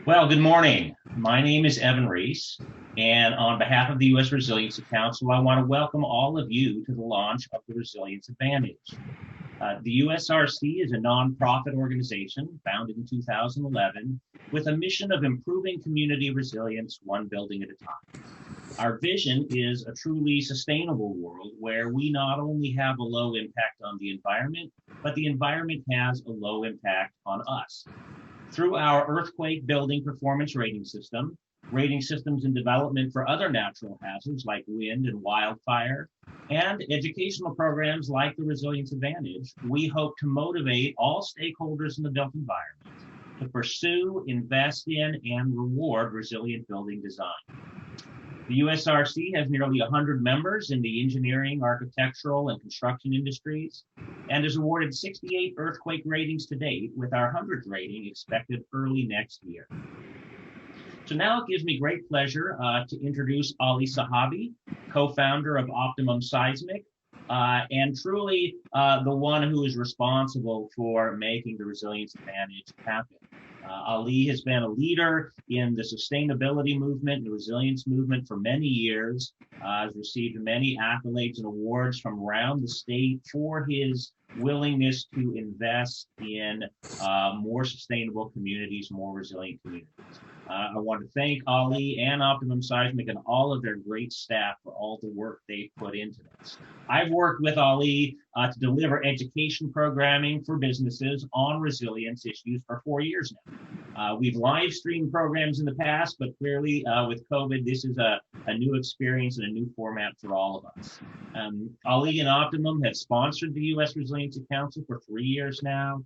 Well, good morning. My name is Evan Reese, and on behalf of the U.S. Resiliency Council, I want to welcome all of you to the launch of the Resilience Advantage. The USRC is a nonprofit organization founded in 2011 with a mission of improving community resilience one building at a time. Our vision is a truly sustainable world where we not only have a low impact on the environment, but the environment has a low impact on us. Through our earthquake building performance rating system, rating systems in development for other natural hazards like wind and wildfire, and educational programs like the Resilience Advantage, we hope to motivate all stakeholders in the built environment to pursue, invest in, and reward resilient building design. The USRC has nearly 100 members in the engineering, architectural, and construction industries, and has awarded 68 earthquake ratings to date, with our 100th rating expected early next year. So now it gives me great pleasure to introduce Ali Sahabi, co-founder of Optimum Seismic, and truly the one who is responsible for making the Resilience Advantage happen. Ali has been a leader in the sustainability movement, the resilience movement for many years, has received many accolades and awards from around the state for his willingness to invest in more sustainable communities, more resilient communities. I want to thank Ali and Optimum Seismic and all of their great staff for all the work they've put into this. I've worked with Ali to deliver education programming for businesses on resilience issues for 4 years now. We've live streamed programs in the past, but clearly with COVID, this is a new experience and a new format for all of us. Ali and Optimum have sponsored the U.S. Resiliency Council for 3 years now.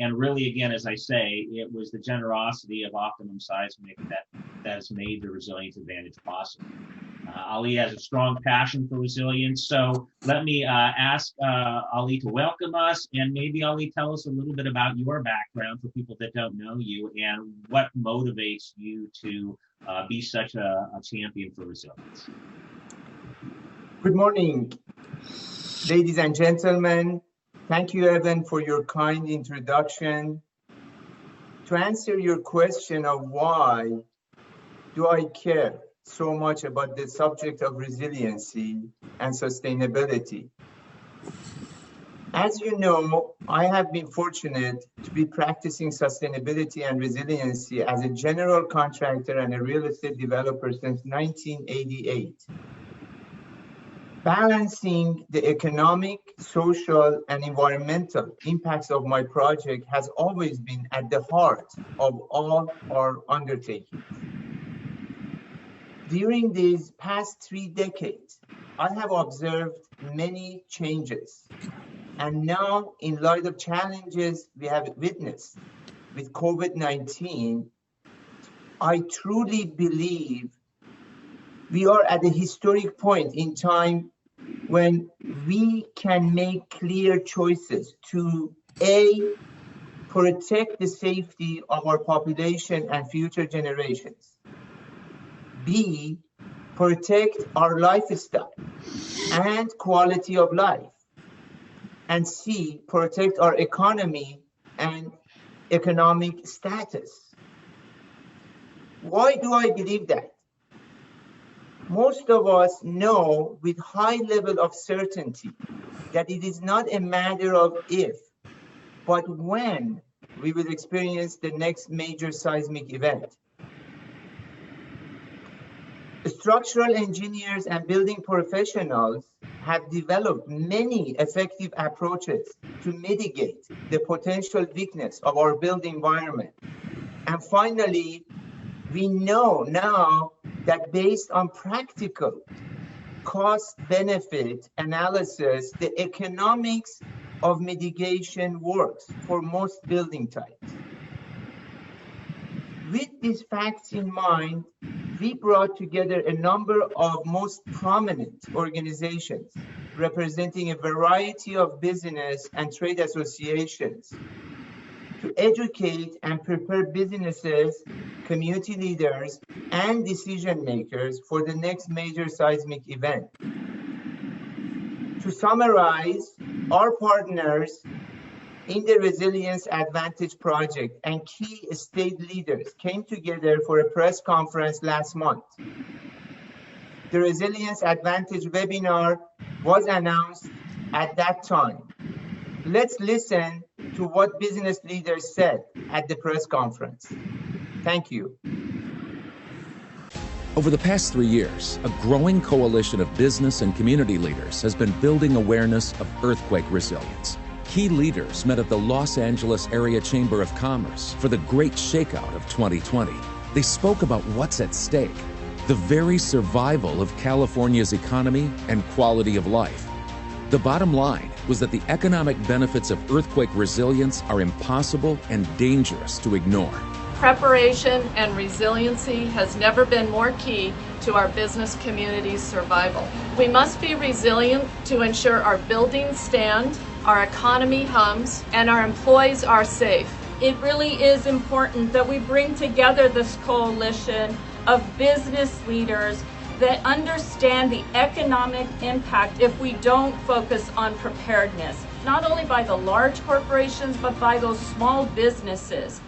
And really, again, as I say, it was the generosity of Optimum Seismic that has made the Resilience Advantage possible. Ali has a strong passion for resilience, so let me ask Ali to welcome us, and maybe Ali, tell us a little bit about your background for people that don't know you and what motivates you to be such a champion for resilience. Good morning, ladies and gentlemen. Thank you, Evan, for your kind introduction. To answer your question of why do I care so much about the subject of resiliency and sustainability. As you know, I have been fortunate to be practicing sustainability and resiliency as a general contractor and a real estate developer since 1988. Balancing the economic, social, and environmental impacts of my project has always been at the heart of all our undertakings. During these past 3 decades, I have observed many changes. And now, in light of challenges we have witnessed with COVID-19, I truly believe we are at a historic point in time when we can make clear choices to A, protect the safety of our population and future generations, B, protect our lifestyle and quality of life, and C, protect our economy and economic status. Why do I believe that? Most of us know with high level of certainty that it is not a matter of if, but when we will experience the next major seismic event. Structural engineers and building professionals have developed many effective approaches to mitigate the potential weakness of our built environment. And finally, we know now that based on practical cost-benefit analysis, the economics of mitigation works for most building types. With these facts in mind, we brought together a number of most prominent organizations representing a variety of business and trade associations to educate and prepare businesses, community leaders, and decision makers for the next major seismic event. To summarize, our partners in the Resilience Advantage project and key state leaders came together for a press conference last month. The Resilience Advantage webinar was announced at that time. Let's listen to what business leaders said at the press conference. Thank you. Over the past 3 years, a growing coalition of business and community leaders has been building awareness of earthquake resilience. Key leaders met at the Los Angeles Area Chamber of Commerce for the Great Shakeout of 2020. They spoke about what's at stake, the very survival of California's economy and quality of life. The bottom line was that the economic benefits of earthquake resilience are impossible and dangerous to ignore. Preparation and resiliency has never been more key to our business community's survival. We must be resilient to ensure our buildings stand, our economy hums, and our employees are safe. It really is important that we bring together this coalition of business leaders that understand the economic impact if we don't focus on preparedness, not only by the large corporations, but by those small businesses.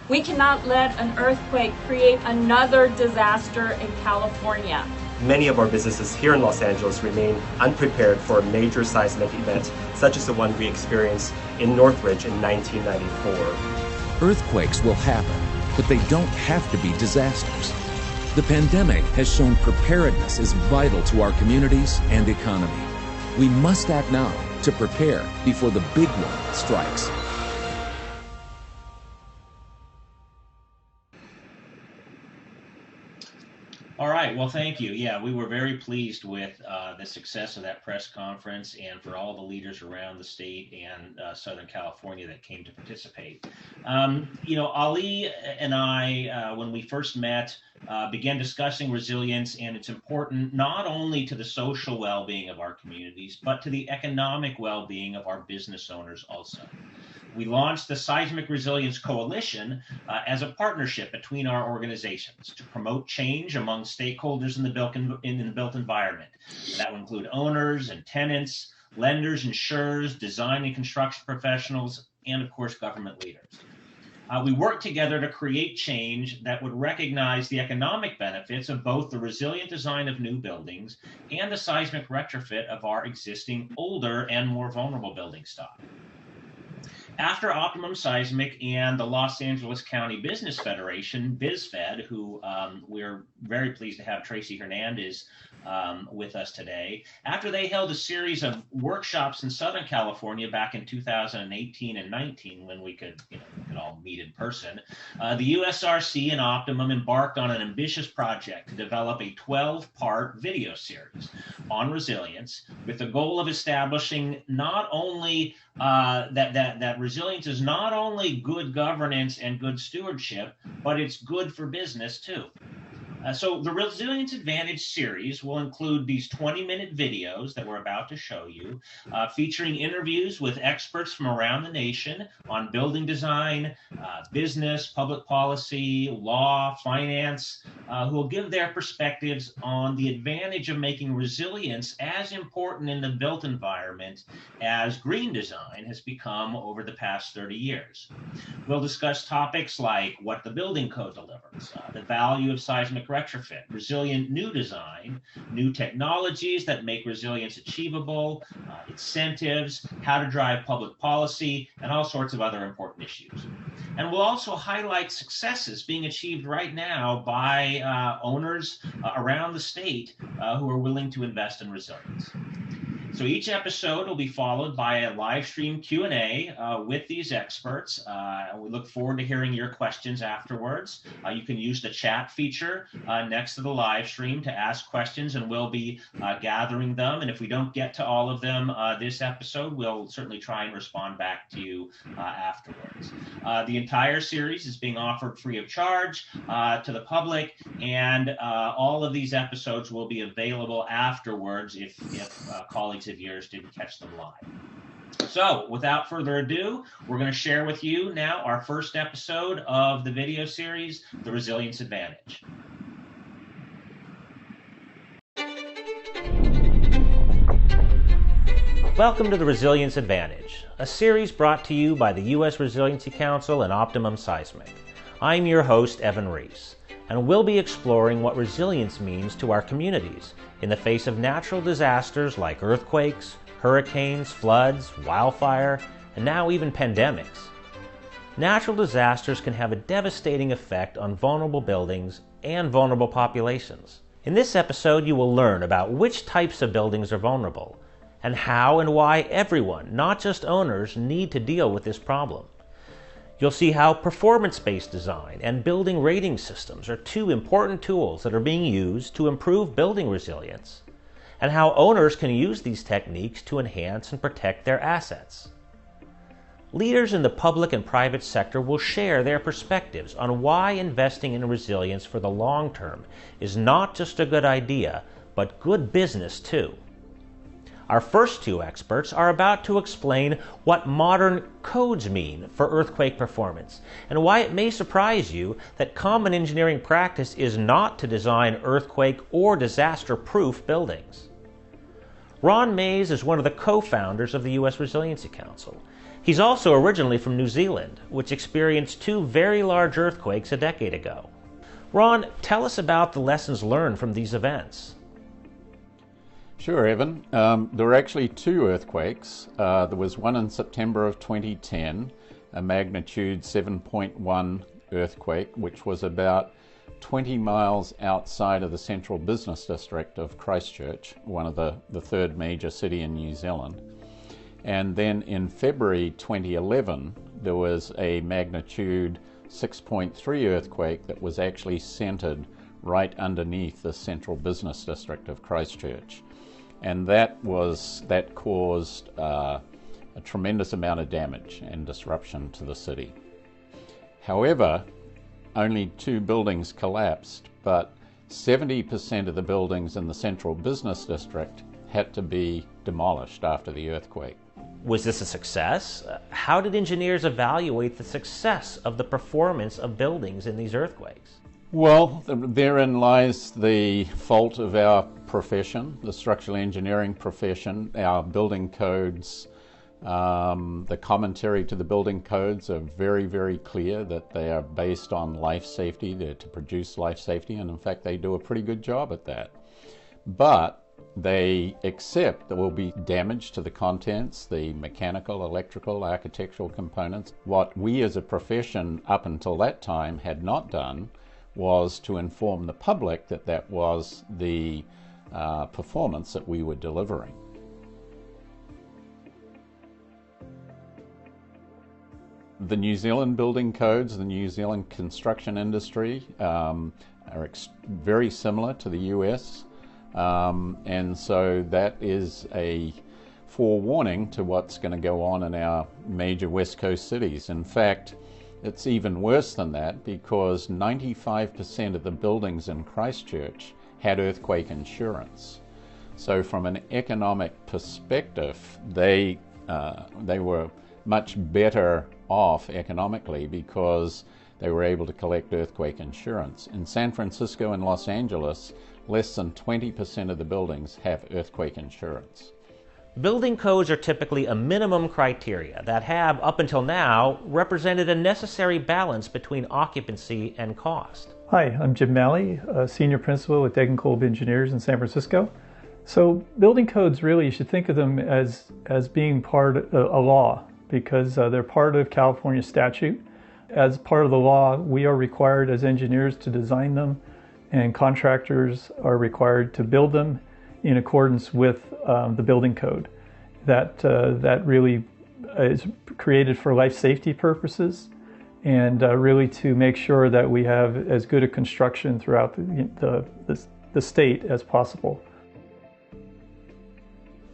We cannot let an earthquake create another disaster in California. Many of our businesses here in Los Angeles remain unprepared for a major seismic event, such as the one we experienced in Northridge in 1994. Earthquakes will happen, but they don't have to be disasters. The pandemic has shown preparedness is vital to our communities and economy. We must act now to prepare before the big one strikes. All right, well, thank you. Yeah, we were very pleased with the success of that press conference and for all the leaders around the state and Southern California that came to participate. Ali and I, when we first met, began discussing resilience and its importance not only to the social well-being of our communities, but to the economic well-being of our business owners also. We launched the Seismic Resilience Coalition as a partnership between our organizations to promote change among stakeholders in the built environment. That would include owners and tenants, lenders, insurers, design and construction professionals, and of course, government leaders. We worked together to create change that would recognize the economic benefits of both the resilient design of new buildings and the seismic retrofit of our existing older and more vulnerable building stock. After Optimum Seismic and the Los Angeles County Business Federation, BizFed, who we're very pleased to have Tracy Hernandez with us today, after they held a series of workshops in Southern California back in 2018 and 19, when we could all meet in person, the USRC and Optimum embarked on an ambitious project to develop a 12-part video series on resilience with the goal of establishing not only that resilience is not only good governance and good stewardship, but it's good for business too. So the Resilience Advantage series will include these 20-minute videos that we're about to show you, featuring interviews with experts from around the nation on building design, business, public policy, law, finance, who will give their perspectives on the advantage of making resilience as important in the built environment as green design has become over the past 30 years. We'll discuss topics like what the building code delivers, the value of seismic retrofit, resilient new design, new technologies that make resilience achievable, incentives, how to drive public policy, and all sorts of other important issues. And we'll also highlight successes being achieved right now by owners around the state who are willing to invest in resilience. So each episode will be followed by a live stream Q&A with these experts. We look forward to hearing your questions afterwards. You can use the chat feature next to the live stream to ask questions, and we'll be gathering them. And if we don't get to all of them this episode, we'll certainly try and respond back to you afterwards. The entire series is being offered free of charge to the public, and all of these episodes will be available afterwards if colleagues of yours didn't catch them live. So without further ado, we're going to share with you now our first episode of the video series, The Resilience Advantage. Welcome to the Resilience Advantage, a series brought to you by the U.S. Resiliency Council and Optimum Seismic. I'm your host, Evan Reese, and we'll be exploring what resilience means to our communities in the face of natural disasters like earthquakes, hurricanes, floods, wildfire, and now even pandemics. Natural disasters can have a devastating effect on vulnerable buildings and vulnerable populations. In this episode, you will learn about which types of buildings are vulnerable, and how and why everyone, not just owners, need to deal with this problem. You'll see how performance-based design and building rating systems are two important tools that are being used to improve building resilience, and how owners can use these techniques to enhance and protect their assets. Leaders in the public and private sector will share their perspectives on why investing in resilience for the long term is not just a good idea, but good business too. Our first two experts are about to explain what modern codes mean for earthquake performance and why it may surprise you that common engineering practice is not to design earthquake or disaster-proof buildings. Ron Mays is one of the co-founders of the U.S. Resiliency Council. He's also originally from New Zealand, which experienced two very large earthquakes a decade ago. Ron, tell us about the lessons learned from these events. Sure, Evan. There were actually two earthquakes. There was one in September of 2010, a magnitude 7.1 earthquake, which was about 20 miles outside of the central business district of Christchurch, one of the third major city in New Zealand. And then in February 2011, there was a magnitude 6.3 earthquake that was actually centered right underneath the central business district of Christchurch. And that caused a tremendous amount of damage and disruption to the city. However, only two buildings collapsed, but 70% of the buildings in the central business district had to be demolished after the earthquake. Was this a success? How did engineers evaluate the success of the performance of buildings in these earthquakes? Well, therein lies the fault of our profession, the structural engineering profession. Our building codes, the commentary to the building codes are very, very clear that they are based on life safety. They're to produce life safety, and in fact, they do a pretty good job at that. But they accept there will be damage to the contents, the mechanical, electrical, architectural components. What we as a profession up until that time had not done was to inform the public that that was the performance that we were delivering. The New Zealand building codes, the New Zealand construction industry are very similar to the US. And so that is a forewarning to what's going to go on in our major West Coast cities. In fact, it's even worse than that because 95% of the buildings in Christchurch had earthquake insurance. So from an economic perspective, they were much better off economically because they were able to collect earthquake insurance. In San Francisco and Los Angeles, less than 20% of the buildings have earthquake insurance. Building codes are typically a minimum criteria that have, up until now, represented a necessary balance between occupancy and cost. Hi, I'm Jim Malley, Senior Principal at Degenkolb Engineers in San Francisco. So building codes, really, you should think of them as being part of a law because they're part of California statute. As part of the law, we are required as engineers to design them, and contractors are required to build them in accordance with the building code. That really is created for life safety purposes and really to make sure that we have as good a construction throughout the state as possible.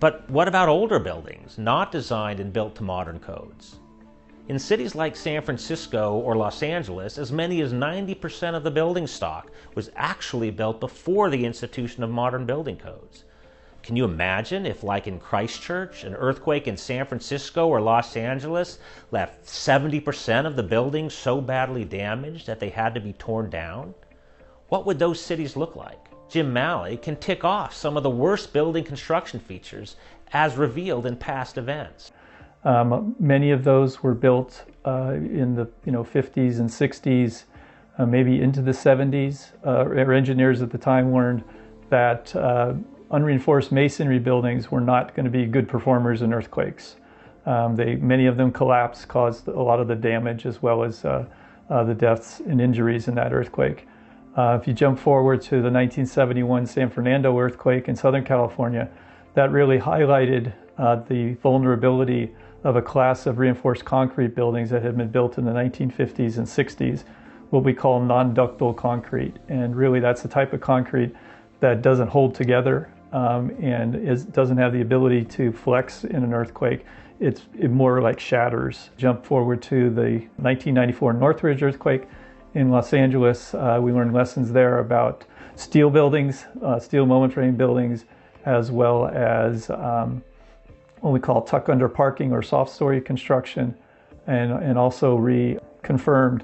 But what about older buildings, not designed and built to modern codes? In cities like San Francisco or Los Angeles, as many as 90% of the building stock was actually built before the institution of modern building codes. Can you imagine if, like in Christchurch, an earthquake in San Francisco or Los Angeles left 70% of the buildings so badly damaged that they had to be torn down? What would those cities look like? Jim Malley can tick off some of the worst building construction features as revealed in past events. Many of those were built in the 50s and 60s, maybe into the 70s. Our engineers at the time learned that unreinforced masonry buildings were not going to be good performers in earthquakes. Many of them collapsed, caused a lot of the damage as well as the deaths and injuries in that earthquake. If you jump forward to the 1971 San Fernando earthquake in Southern California, that really highlighted the vulnerability of a class of reinforced concrete buildings that had been built in the 1950s and 60s, what we call non-ductile concrete. And really that's the type of concrete that doesn't hold together and doesn't have the ability to flex in an earthquake. It more like shatters. Jump forward to the 1994 Northridge earthquake in Los Angeles. We learned lessons there about steel buildings, steel moment frame buildings, as well as what we call tuck under parking or soft story construction, and also reconfirmed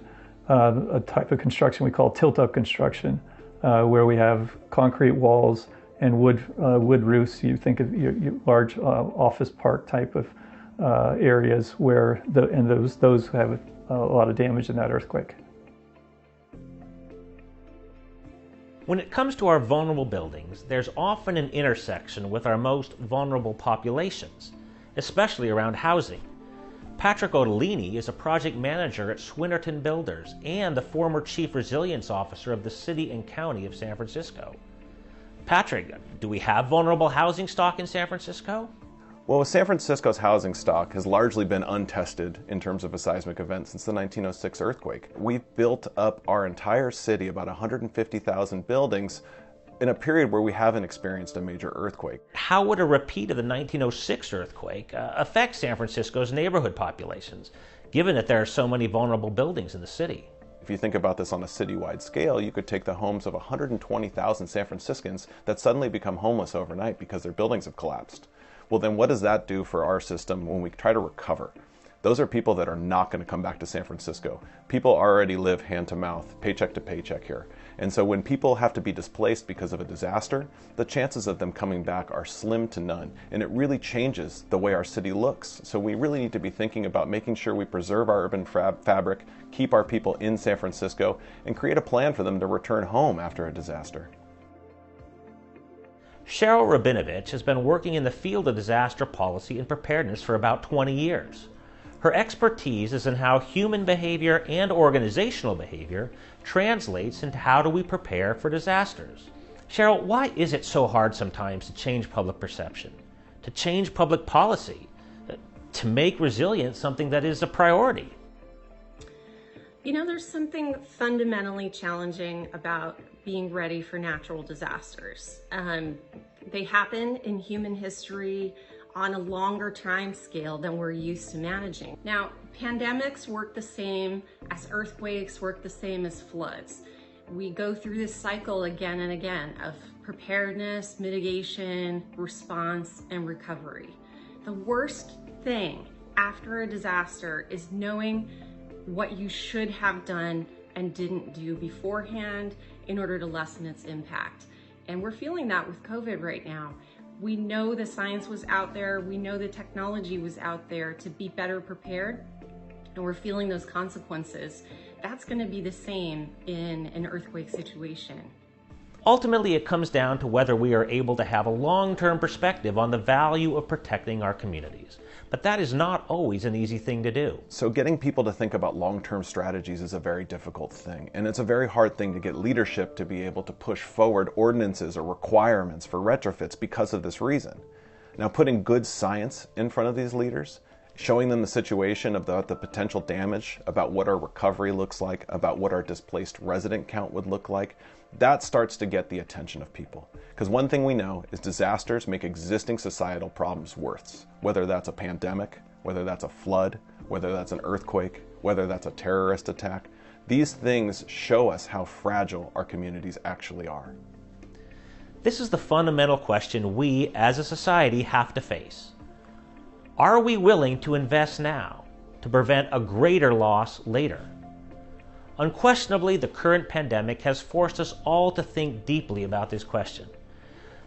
a type of construction we call tilt up construction, where we have concrete walls and wood roofs. You think of your large office park type of areas where those have a lot of damage in that earthquake. When it comes to our vulnerable buildings, there's often an intersection with our most vulnerable populations, especially around housing. Patrick Ottolini is a project manager at Swinnerton Builders and the former Chief Resilience Officer of the City and County of San Francisco. Patrick, do we have vulnerable housing stock in San Francisco? Well, San Francisco's housing stock has largely been untested in terms of a seismic event since the 1906 earthquake. We've built up our entire city, about 150,000 buildings, in a period where we haven't experienced a major earthquake. How would a repeat of the 1906 earthquake affect San Francisco's neighborhood populations, given that there are so many vulnerable buildings in the city? If you think about this on a citywide scale, you could take the homes of 120,000 San Franciscans that suddenly become homeless overnight because their buildings have collapsed. Well, then what does that do for our system when we try to recover? Those are people that are not going to come back to San Francisco. People already live hand to mouth, paycheck to paycheck here. And so when people have to be displaced because of a disaster, the chances of them coming back are slim to none. And it really changes the way our city looks. So we really need to be thinking about making sure we preserve our urban fabric, keep our people in San Francisco, and create a plan for them to return home after a disaster. Cheryl Rabinovich has been working in the field of disaster policy and preparedness for about 20 years. Her expertise is in how human behavior and organizational behavior translates into how do we prepare for disasters. Cheryl, why is it so hard sometimes to change public perception, to change public policy, to make resilience something that is a priority? You know, there's something fundamentally challenging about being ready for natural disasters. They happen in human history on a longer time scale than we're used to managing. Now, pandemics work the same as earthquakes, work the same as floods. We go through this cycle again and again of preparedness, mitigation, response, and recovery. The worst thing after a disaster is knowing what you should have done and didn't do beforehand in order to lessen its impact. And we're feeling that with COVID right now. We know the science was out there, we know the technology was out there to be better prepared, and we're feeling those consequences. That's going to be the same in an earthquake situation. Ultimately, it comes down to whether we are able to have a long-term perspective on the value of protecting our communities. But that is not always an easy thing to do. So getting people to think about long-term strategies is a very difficult thing. And it's a very hard thing to get leadership to be able to push forward ordinances or requirements for retrofits because of this reason. Now, putting good science in front of these leaders, showing them the situation of the potential damage, about what our recovery looks like, about what our displaced resident count would look like, that starts to get the attention of people. Because one thing we know is disasters make existing societal problems worse. Whether that's a pandemic, whether that's a flood, whether that's an earthquake, whether that's a terrorist attack, these things show us how fragile our communities actually are. This is the fundamental question we, as a society, have to face. Are we willing to invest now to prevent a greater loss later? Unquestionably, the current pandemic has forced us all to think deeply about this question.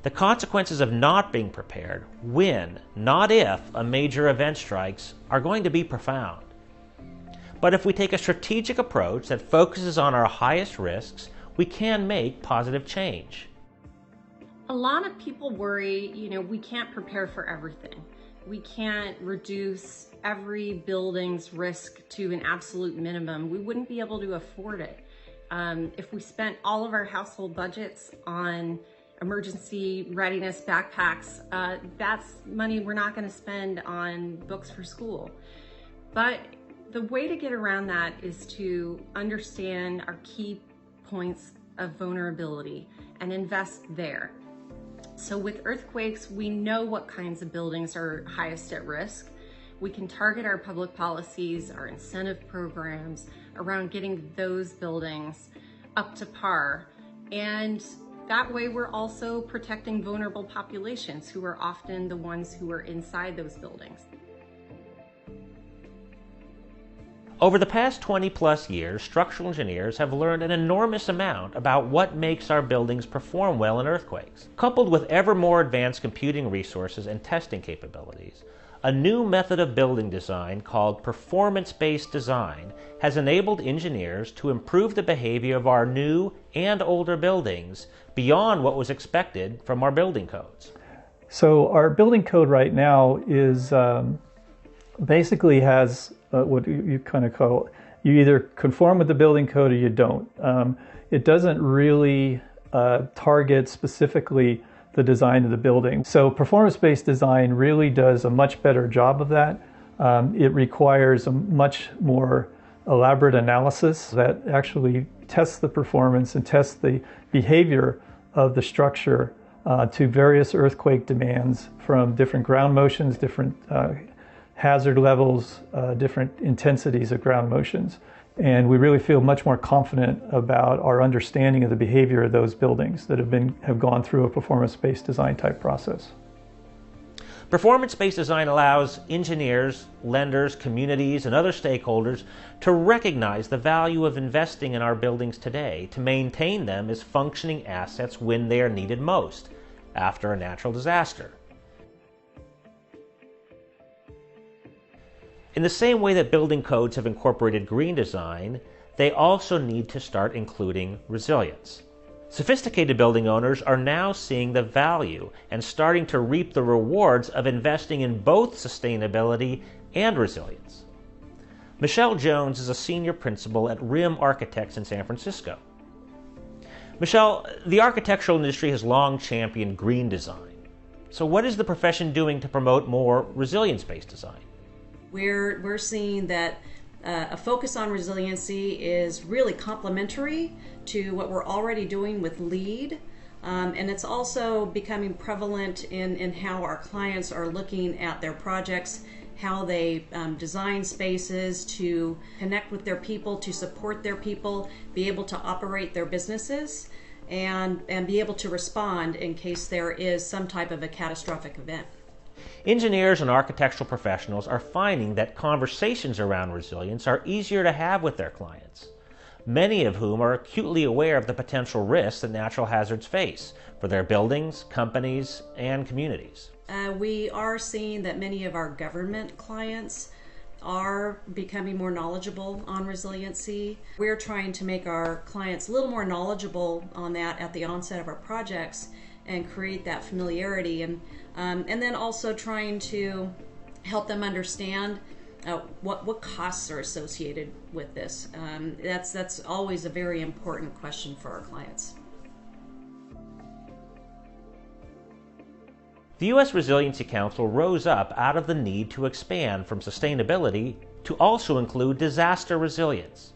The consequences of not being prepared when, not if, a major event strikes are going to be profound. But if we take a strategic approach that focuses on our highest risks, we can make positive change. A lot of people worry, we can't prepare for everything. We can't reduce every building's risk to an absolute minimum. We wouldn't be able to afford it. If we spent all of our household budgets on emergency readiness backpacks, that's money we're not going to spend on books for school. But the way to get around that is to understand our key points of vulnerability and invest there. So with earthquakes, we know what kinds of buildings are highest at risk. We can target our public policies, our incentive programs around getting those buildings up to par. And that way we're also protecting vulnerable populations who are often the ones who are inside those buildings. Over the past 20-plus years, structural engineers have learned an enormous amount about what makes our buildings perform well in earthquakes. Coupled with ever more advanced computing resources and testing capabilities, a new method of building design called performance-based design has enabled engineers to improve the behavior of our new and older buildings beyond what was expected from our building codes. So our building code right now is basically has what you kind of call, you either conform with the building code or you don't. It doesn't really target specifically the design of the building. So performance-based design really does a much better job of that. It requires a much more elaborate analysis that actually tests the performance and tests the behavior of the structure to various earthquake demands from different ground motions, different hazard levels, different intensities of ground motions. And we really feel much more confident about our understanding of the behavior of those buildings that have gone through a performance-based design type process. Performance-based design allows engineers, lenders, communities, and other stakeholders to recognize the value of investing in our buildings today to maintain them as functioning assets when they are needed most, after a natural disaster. In the same way that building codes have incorporated green design, they also need to start including resilience. Sophisticated building owners are now seeing the value and starting to reap the rewards of investing in both sustainability and resilience. Michelle Jones is a senior principal at RIM Architects in San Francisco. Michelle, the architectural industry has long championed green design. So what is the profession doing to promote more resilience-based design? We're seeing that a focus on resiliency is really complementary to what we're already doing with LEED, and it's also becoming prevalent in how our clients are looking at their projects, how they design spaces to connect with their people, to support their people, be able to operate their businesses, and be able to respond in case there is some type of a catastrophic event. Engineers and architectural professionals are finding that conversations around resilience are easier to have with their clients, many of whom are acutely aware of the potential risks that natural hazards face for their buildings, companies, and communities. We are seeing that many of our government clients are becoming more knowledgeable on resiliency. We're trying to make our clients a little more knowledgeable on that at the onset of our projects and create that familiarity, and then also trying to help them understand what costs are associated with this. That's always a very important question for our clients. The U.S. Resiliency Council rose up out of the need to expand from sustainability to also include disaster resilience.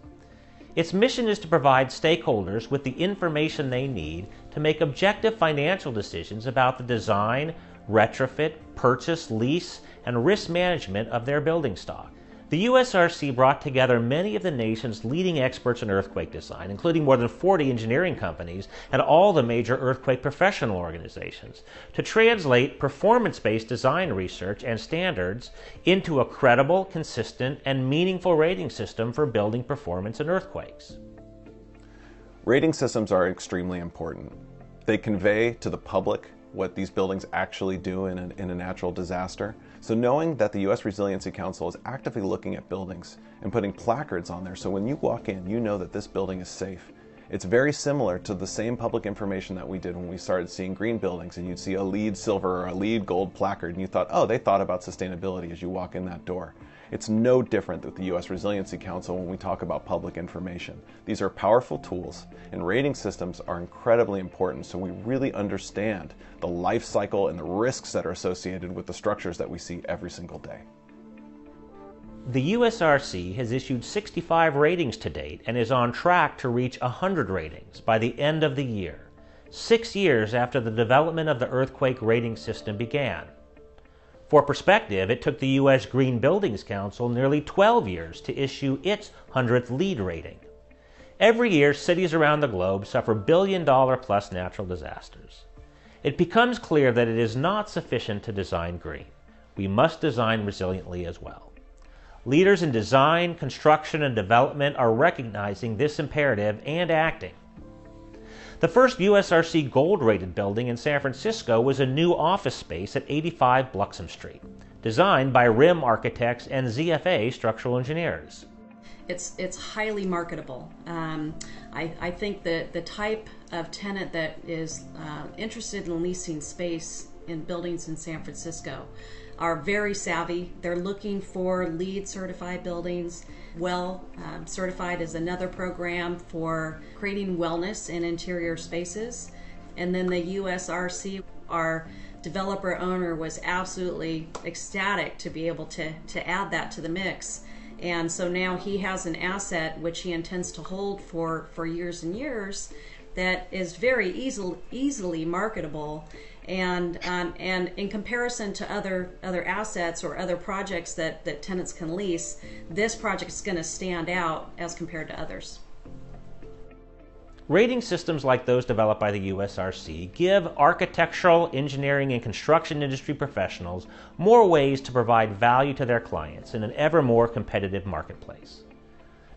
Its mission is to provide stakeholders with the information they need to make objective financial decisions about the design, retrofit, purchase, lease, and risk management of their building stock. The USRC brought together many of the nation's leading experts in earthquake design, including more than 40 engineering companies and all the major earthquake professional organizations, to translate performance-based design research and standards into a credible, consistent, and meaningful rating system for building performance in earthquakes. Rating systems are extremely important. They convey to the public what these buildings actually do in a natural disaster. So knowing that the U.S. Resiliency Council is actively looking at buildings and putting placards on there, so when you walk in, you know that this building is safe. It's very similar to the same public information that we did when we started seeing green buildings, and you'd see a LEED silver or a LEED gold placard, and you thought, oh, they thought about sustainability as you walk in that door. It's no different with the U.S. Resiliency Council when we talk about public information. These are powerful tools, and rating systems are incredibly important so we really understand the life cycle and the risks that are associated with the structures that we see every single day. The USRC has issued 65 ratings to date and is on track to reach 100 ratings by the end of the year, 6 years after the development of the earthquake rating system began. For perspective, it took the U.S. Green Buildings Council nearly 12 years to issue its 100th LEED rating. Every year, cities around the globe suffer billion-dollar-plus natural disasters. It becomes clear that it is not sufficient to design green. We must design resiliently as well. Leaders in design, construction, and development are recognizing this imperative and acting. The first USRC gold-rated building in San Francisco was a new office space at 85 Bluxom Street, designed by RIM Architects and ZFA Structural Engineers. It's highly marketable. I think that the type of tenant that is interested in leasing space in buildings in San Francisco are very savvy. They're looking for LEED certified buildings. Certified is another program for creating wellness in interior spaces. And then the USRC, our developer owner, was absolutely ecstatic to be able to add that to the mix. And so now he has an asset which he intends to hold for years and years that is very easily marketable. And in comparison to other assets or other projects that tenants can lease, this project is going to stand out as compared to others. Rating systems like those developed by the USRC give architectural, engineering, and construction industry professionals more ways to provide value to their clients in an ever more competitive marketplace.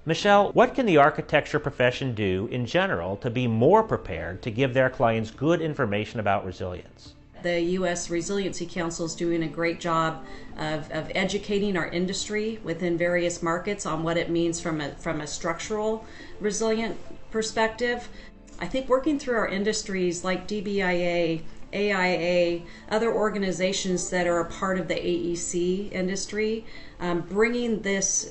Michelle, what can the architecture profession do in general to be more prepared to give their clients good information about resilience? The U.S. Resiliency Council is doing a great job of educating our industry within various markets on what it means from a structural resilient perspective. I think working through our industries like DBIA, AIA, other organizations that are a part of the AEC industry, bringing this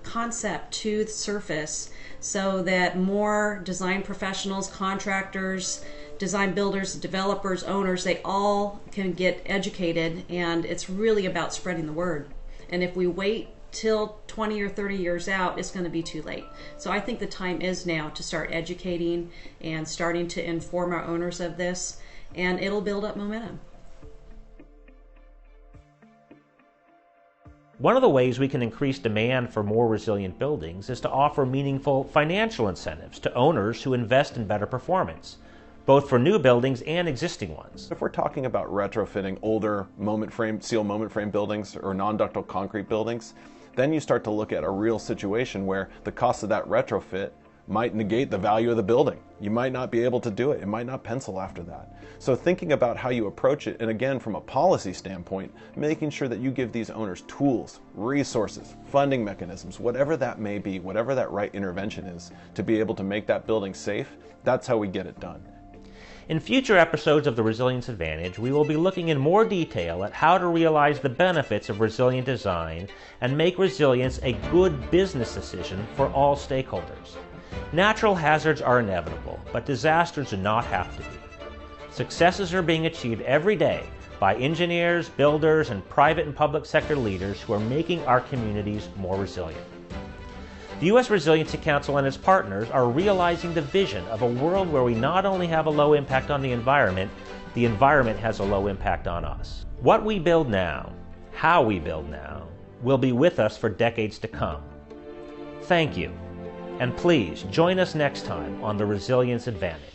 concept to the surface so that more design professionals, contractors, design builders, developers, owners, they all can get educated, and it's really about spreading the word. And if we wait till 20 or 30 years out, it's going to be too late. So I think the time is now to start educating and starting to inform our owners of this, and it'll build up momentum. One of the ways we can increase demand for more resilient buildings is to offer meaningful financial incentives to owners who invest in better performance, both for new buildings and existing ones. If we're talking about retrofitting older steel moment frame buildings or non-ductile concrete buildings, then you start to look at a real situation where the cost of that retrofit might negate the value of the building. You might not be able to do it. It might not pencil after that. So thinking about how you approach it, and again, from a policy standpoint, making sure that you give these owners tools, resources, funding mechanisms, whatever that may be, whatever that right intervention is, to be able to make that building safe, that's how we get it done. In future episodes of the Resilience Advantage, we will be looking in more detail at how to realize the benefits of resilient design and make resilience a good business decision for all stakeholders. Natural hazards are inevitable, but disasters do not have to be. Successes are being achieved every day by engineers, builders, and private and public sector leaders who are making our communities more resilient. The U.S. Resiliency Council and its partners are realizing the vision of a world where we not only have a low impact on the environment has a low impact on us. What we build now, how we build now, will be with us for decades to come. Thank you, and please join us next time on the Resilience Advantage.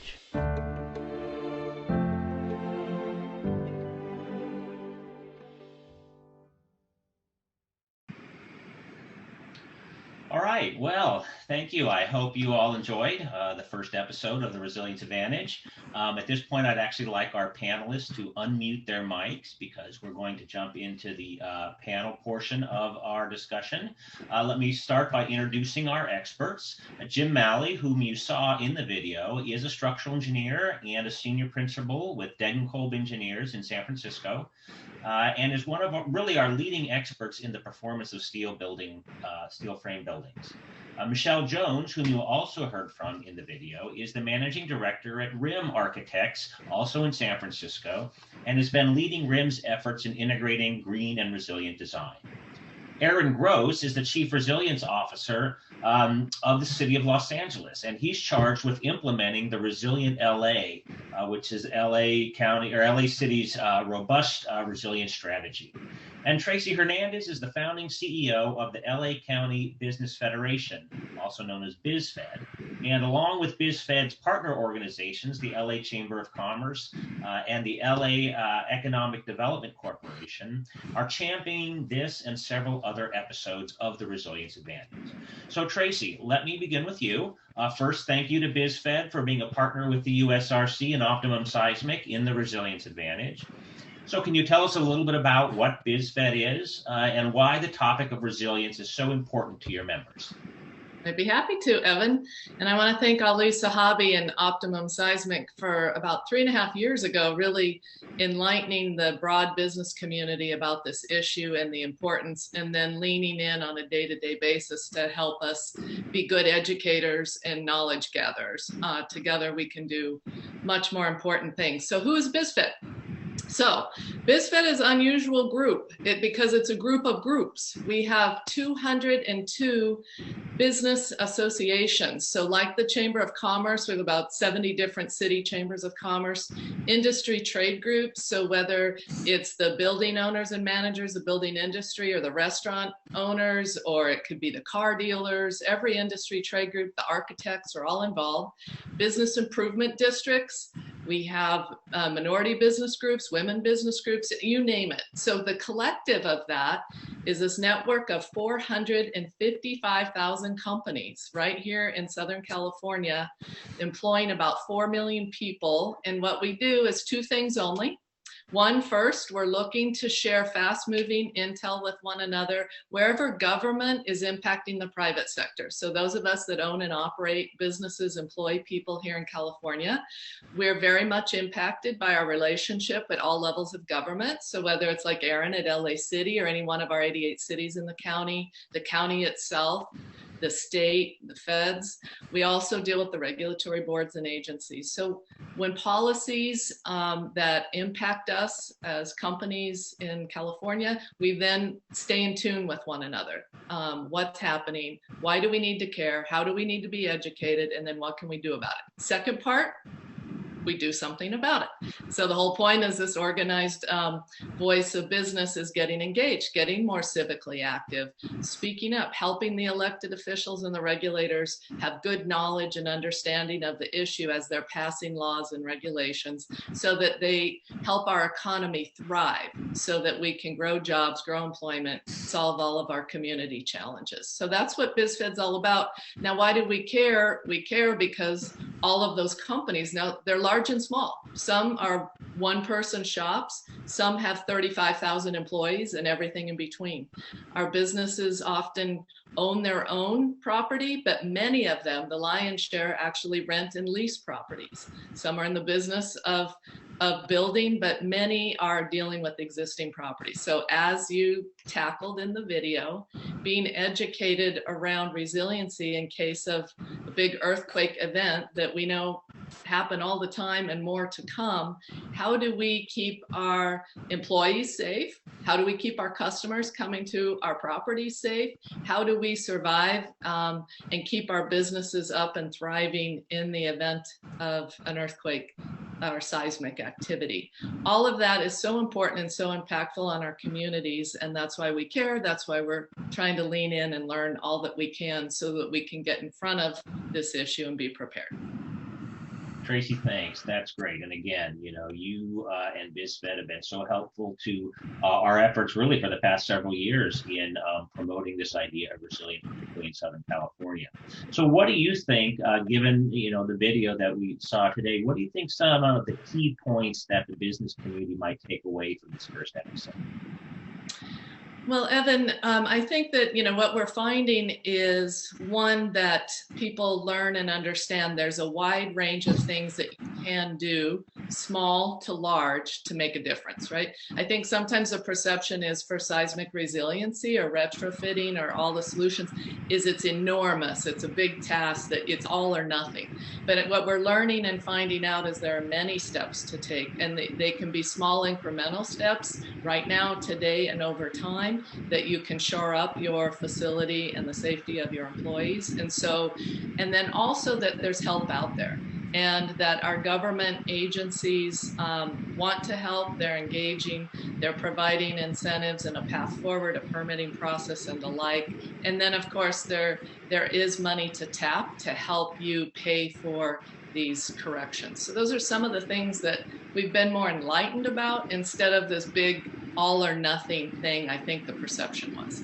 All right, well, thank you. I hope you all enjoyed the first episode of the Resilience Advantage. At this point, I'd actually like our panelists to unmute their mics because we're going to jump into the panel portion of our discussion. Let me start by introducing our experts. Jim Malley, whom you saw in the video, is a structural engineer and a senior principal with Degenkolb Engineers in San Francisco. And is one of really our leading experts in the performance of steel frame buildings. Michelle Jones, whom you also heard from in the video, is the managing director at RIM Architects, also in San Francisco, and has been leading RIM's efforts in integrating green and resilient design. Aaron Gross is the Chief Resilience Officer of the City of Los Angeles, and he's charged with implementing the Resilient LA, which is LA County or LA City's robust resilience strategy. And Tracy Hernandez is the founding CEO of the LA County Business Federation, also known as BizFed. And along with BizFed's partner organizations, the LA Chamber of Commerce and the LA Economic Development Corporation, are championing this and several other episodes of the Resilience Advantage. So Tracy, let me begin with you. First, thank you to BizFed for being a partner with the USRC and Optimum Seismic in the Resilience Advantage. So can you tell us a little bit about what BizFed is and why the topic of resilience is so important to your members? I'd be happy to, Evan. And I want to thank Ali Sahabi and Optimum Seismic for about 3.5 years ago, really enlightening the broad business community about this issue and the importance, and then leaning in on a day-to-day basis to help us be good educators and knowledge gatherers. Together we can do much more important things. So who is BizFed? So BizFed is an unusual group because it's a group of groups. We have 202 business associations. So like the Chamber of Commerce, we have about 70 different city chambers of commerce, industry trade groups. So whether it's the building owners and managers, the building industry, or the restaurant owners, or it could be the car dealers, every industry trade group, the architects are all involved. Business improvement districts. We have minority business groups, women business groups, you name it. So the collective of that is this network of 455,000 companies right here in Southern California, employing about 4 million people. And what we do is two things only. One, first, we're looking to share fast-moving intel with one another wherever government is impacting the private sector. So those of us that own and operate businesses, employ people here in California, we're very much impacted by our relationship at all levels of government. So whether it's like Aaron at LA City or any one of our 88 cities in the county itself, the state, the feds. We also deal with the regulatory boards and agencies. So when policies that impact us as companies in California, we then stay in tune with one another. What's happening? Why do we need to care? How do we need to be educated? And then what can we do about it? Second part, we do something about it. So the whole point is this organized voice of business is getting engaged, getting more civically active, speaking up, helping the elected officials and the regulators have good knowledge and understanding of the issue as they're passing laws and regulations so that they help our economy thrive, so that we can grow jobs, grow employment, solve all of our community challenges. So that's what BizFed's all about. Now, why do we care? We care because all of those companies, now they're large and small. Some are one-person shops. Some have 35,000 employees and everything in between. Our businesses often own their own property, but many of them, the lion's share, actually rent and lease properties. Some are in the business of building, but many are dealing with existing properties. So as you tackled in the video, being educated around resiliency in case of a big earthquake event that we know happen all the time and more to come, how do we keep our employees safe? How do we keep our customers coming to our properties safe? How do we survive and keep our businesses up and thriving in the event of an earthquake? our seismic activity. All of that is so important and so impactful on our communities, and that's why we care. That's why we're trying to lean in and learn all that we can so that we can get in front of this issue and be prepared. Tracy, thanks. That's great. And again, you know, you and BizFed have been so helpful to our efforts really for the past several years in promoting this idea of resilience, particularly in Southern California. So what do you think, given, you know, the video that we saw today, what do you think some of the key points that the business community might take away from this first episode? Well, Evan, I think that, you know, what we're finding is, one, that people learn and understand there's a wide range of things that you can do, small to large, to make a difference, right? I think sometimes the perception is for seismic resiliency or retrofitting or all the solutions is it's enormous. It's a big task, that it's all or nothing. But what we're learning and finding out is there are many steps to take, and they can be small incremental steps right now, today, and over time, that you can shore up your facility and the safety of your employees. And then also that there's help out there, and that our government agencies want to help. They're engaging, they're providing incentives and a path forward, a permitting process and the like. And then of course there is money to tap to help you pay for these corrections. So those are some of the things that we've been more enlightened about, instead of this big all or nothing thing I think the perception was.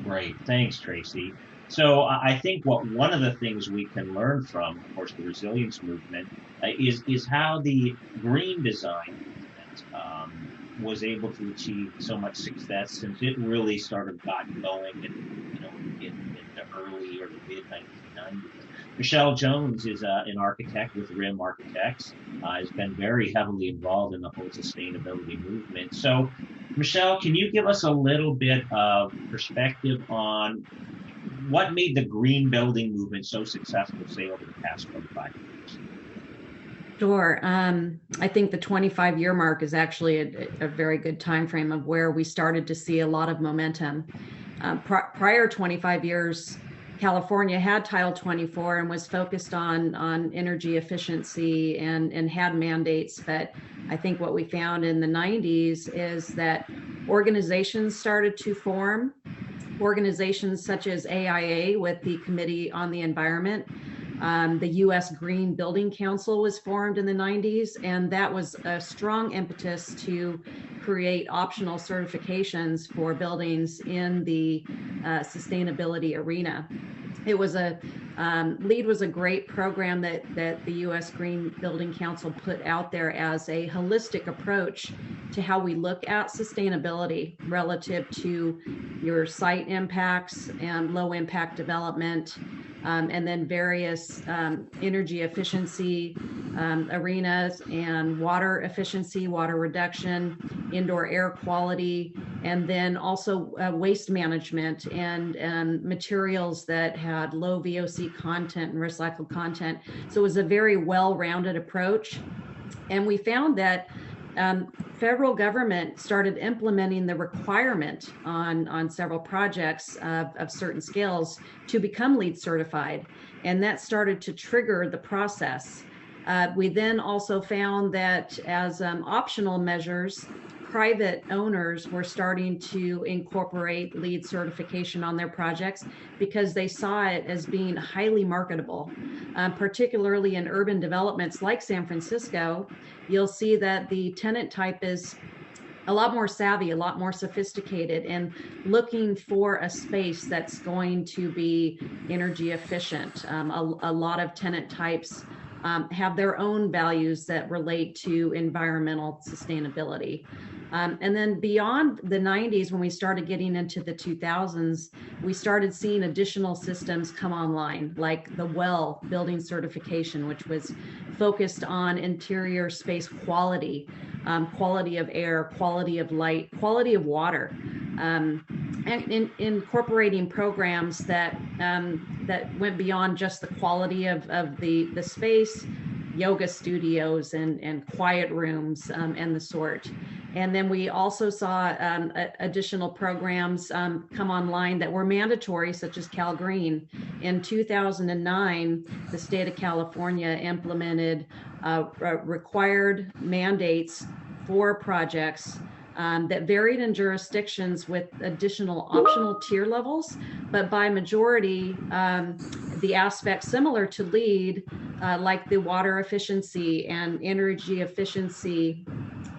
Great, thanks, Tracy. So I think one of the things we can learn from, of course, the resilience movement is how the green design movement was able to achieve so much success since it really got going in the early or the mid 1990s. Michelle Jones is an architect with RIM Architects, has been very heavily involved in the whole sustainability movement. So, Michelle, can you give us a little bit of perspective on what made the green building movement so successful, say, over the past 25 years? Sure. I think the 25-year mark is actually a very good time frame of where we started to see a lot of momentum. Prior 25 years, California had Title 24 and was focused on energy efficiency and had mandates. But I think what we found in the 90s is that organizations started to form, organizations such as AIA with the Committee on the Environment. The U.S. Green Building Council was formed in the 90s, and that was a strong impetus to create optional certifications for buildings in the sustainability arena. It was LEED was a great program that the U.S. Green Building Council put out there as a holistic approach to how we look at sustainability relative to your site impacts and low impact development, and then various energy efficiency arenas and water efficiency, water reduction, indoor air quality, and then also waste management and materials that had low VOC content and recycled content. So it was a very well-rounded approach. And we found that federal government started implementing the requirement on several projects of certain scales to become LEED certified. And that started to trigger the process. We then also found that as optional measures, private owners were starting to incorporate LEED certification on their projects because they saw it as being highly marketable, particularly in urban developments like San Francisco. You'll see that the tenant type is a lot more savvy, a lot more sophisticated, and looking for a space that's going to be energy efficient. A lot of tenant types have their own values that relate to environmental sustainability. And then beyond the 90s, when we started getting into the 2000s, we started seeing additional systems come online, like the WELL building certification, which was focused on interior space quality, quality of air, quality of light, quality of water, and incorporating programs that went beyond just the quality of the space, yoga studios and quiet rooms and the sort. And then we also saw additional programs come online that were mandatory, such as Cal Green. In 2009, the state of California implemented required mandates for projects that varied in jurisdictions with additional optional tier levels, but by majority, the aspects similar to LEED, like the water efficiency and energy efficiency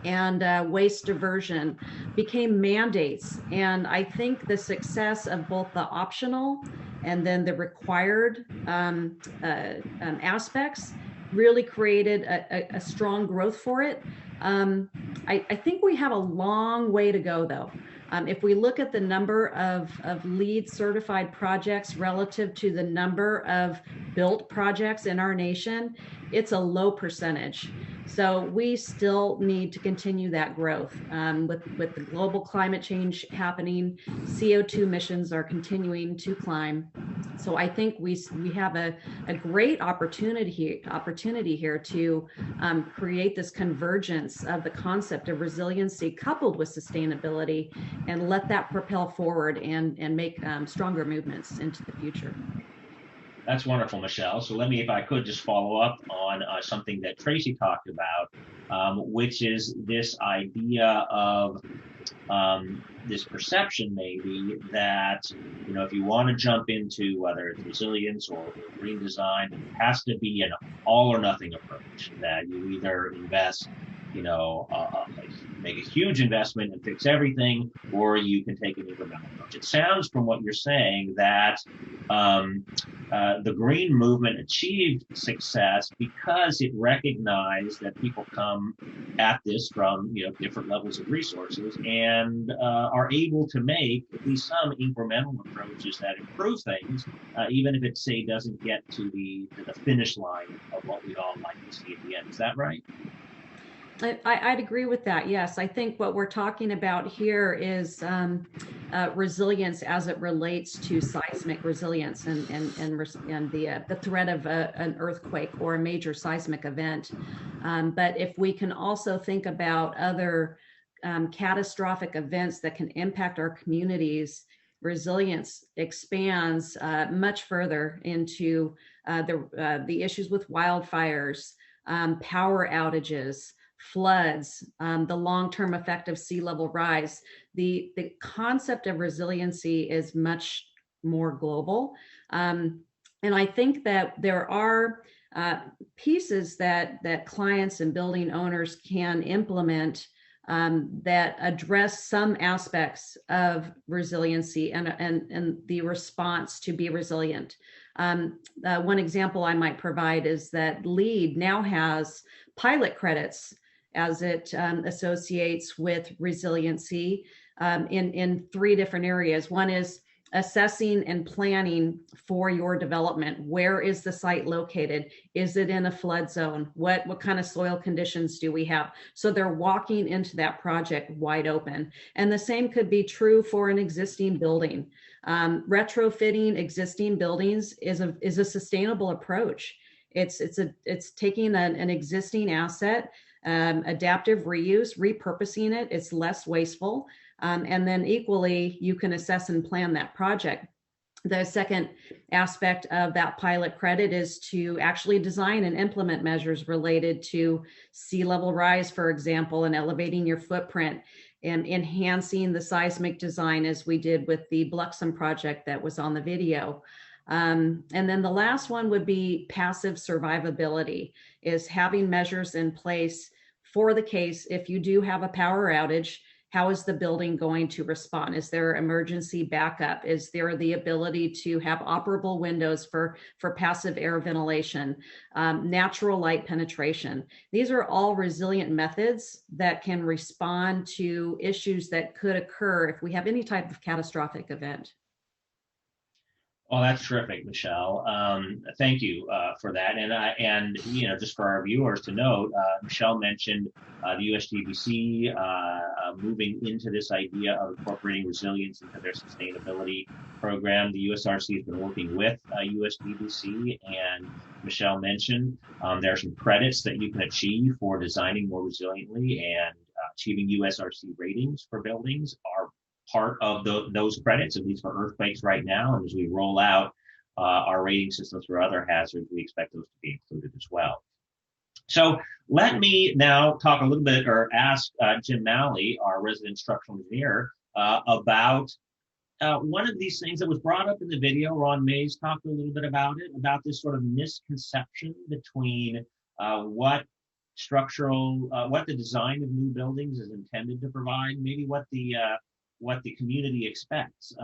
and waste diversion, became mandates. And I think the success of both the optional and then the required aspects really created a strong growth for it. I think we have a long way to go, though. If we look at the number of LEED certified projects relative to the number of built projects in our nation, it's a low percentage. So we still need to continue that growth. With the global climate change happening, CO2 emissions are continuing to climb. So I think we have a great opportunity here to create this convergence of the concept of resiliency coupled with sustainability, and let that propel forward and make stronger movements into the future. That's wonderful, Michelle. So let me, if I could, just follow up on something that Tracy talked about, which is this idea of this perception maybe that, you know, if you want to jump into whether it's resilience or green design, it has to be an all or nothing approach, that you either invest, you know, make a huge investment and fix everything, or you can take an incremental approach. It sounds from what you're saying that the green movement achieved success because it recognized that people come at this from, you know, different levels of resources and are able to make at least some incremental approaches that improve things, even if it, say, doesn't get to the finish line of what we'd all like to see at the end. Is that right? I'd agree with that. Yes, I think what we're talking about here is resilience as it relates to seismic resilience and the threat of an earthquake or a major seismic event. But if we can also think about other catastrophic events that can impact our communities, resilience expands much further into the issues with wildfires, power outages, floods, the long-term effect of sea level rise. The concept of resiliency is much more global. And I think that there are pieces that clients and building owners can implement that address some aspects of resiliency and the response to be resilient. One example I might provide is that LEED now has pilot credits as it associates with resiliency in three different areas. One is assessing and planning for your development. Where is the site located? Is it in a flood zone? What kind of soil conditions do we have? So they're walking into that project wide open. And the same could be true for an existing building. Retrofitting existing buildings is a sustainable approach. It's taking an existing asset, adaptive reuse, repurposing it. It's less wasteful. And then equally, you can assess and plan that project. The second aspect of that pilot credit is to actually design and implement measures related to sea level rise, for example, and elevating your footprint and enhancing the seismic design, as we did with the Bluxom project that was on the video. And then the last one would be passive survivability, is having measures in place for the case if you do have a power outage. How is the building going to respond? Is there emergency backup? Is there the ability to have operable windows for passive air ventilation, natural light penetration? These are all resilient methods that can respond to issues that could occur if we have any type of catastrophic event. Oh, that's terrific, Michelle. Thank you for that. And you know, just for our viewers to note, Michelle mentioned the USGBC moving into this idea of incorporating resilience into their sustainability program. The USRC has been working with USGBC, and Michelle mentioned there are some credits that you can achieve for designing more resiliently and achieving USRC ratings for buildings are part of those credits, at least for earthquakes right now. And as we roll out our rating systems for other hazards, we expect those to be included as well. So let me now talk a little bit, or ask Jim Malley, our resident structural engineer, about one of these things that was brought up in the video. Ron Mays talked a little bit about it, about this sort of misconception between what the design of new buildings is intended to provide, maybe what the community expects.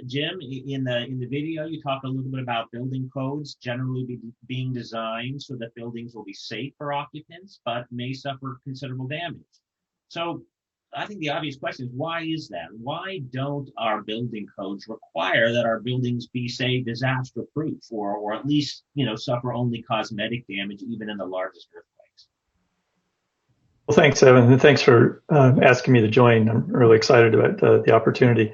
Jim, in the video, you talked a little bit about building codes generally being designed so that buildings will be safe for occupants, but may suffer considerable damage. So I think the obvious question is, why is that? Why don't our building codes require that our buildings be, say, disaster proof, or at least, suffer only cosmetic damage even in the largest earthquakes? Well, thanks, Evan, and thanks for asking me to join. I'm really excited about the opportunity.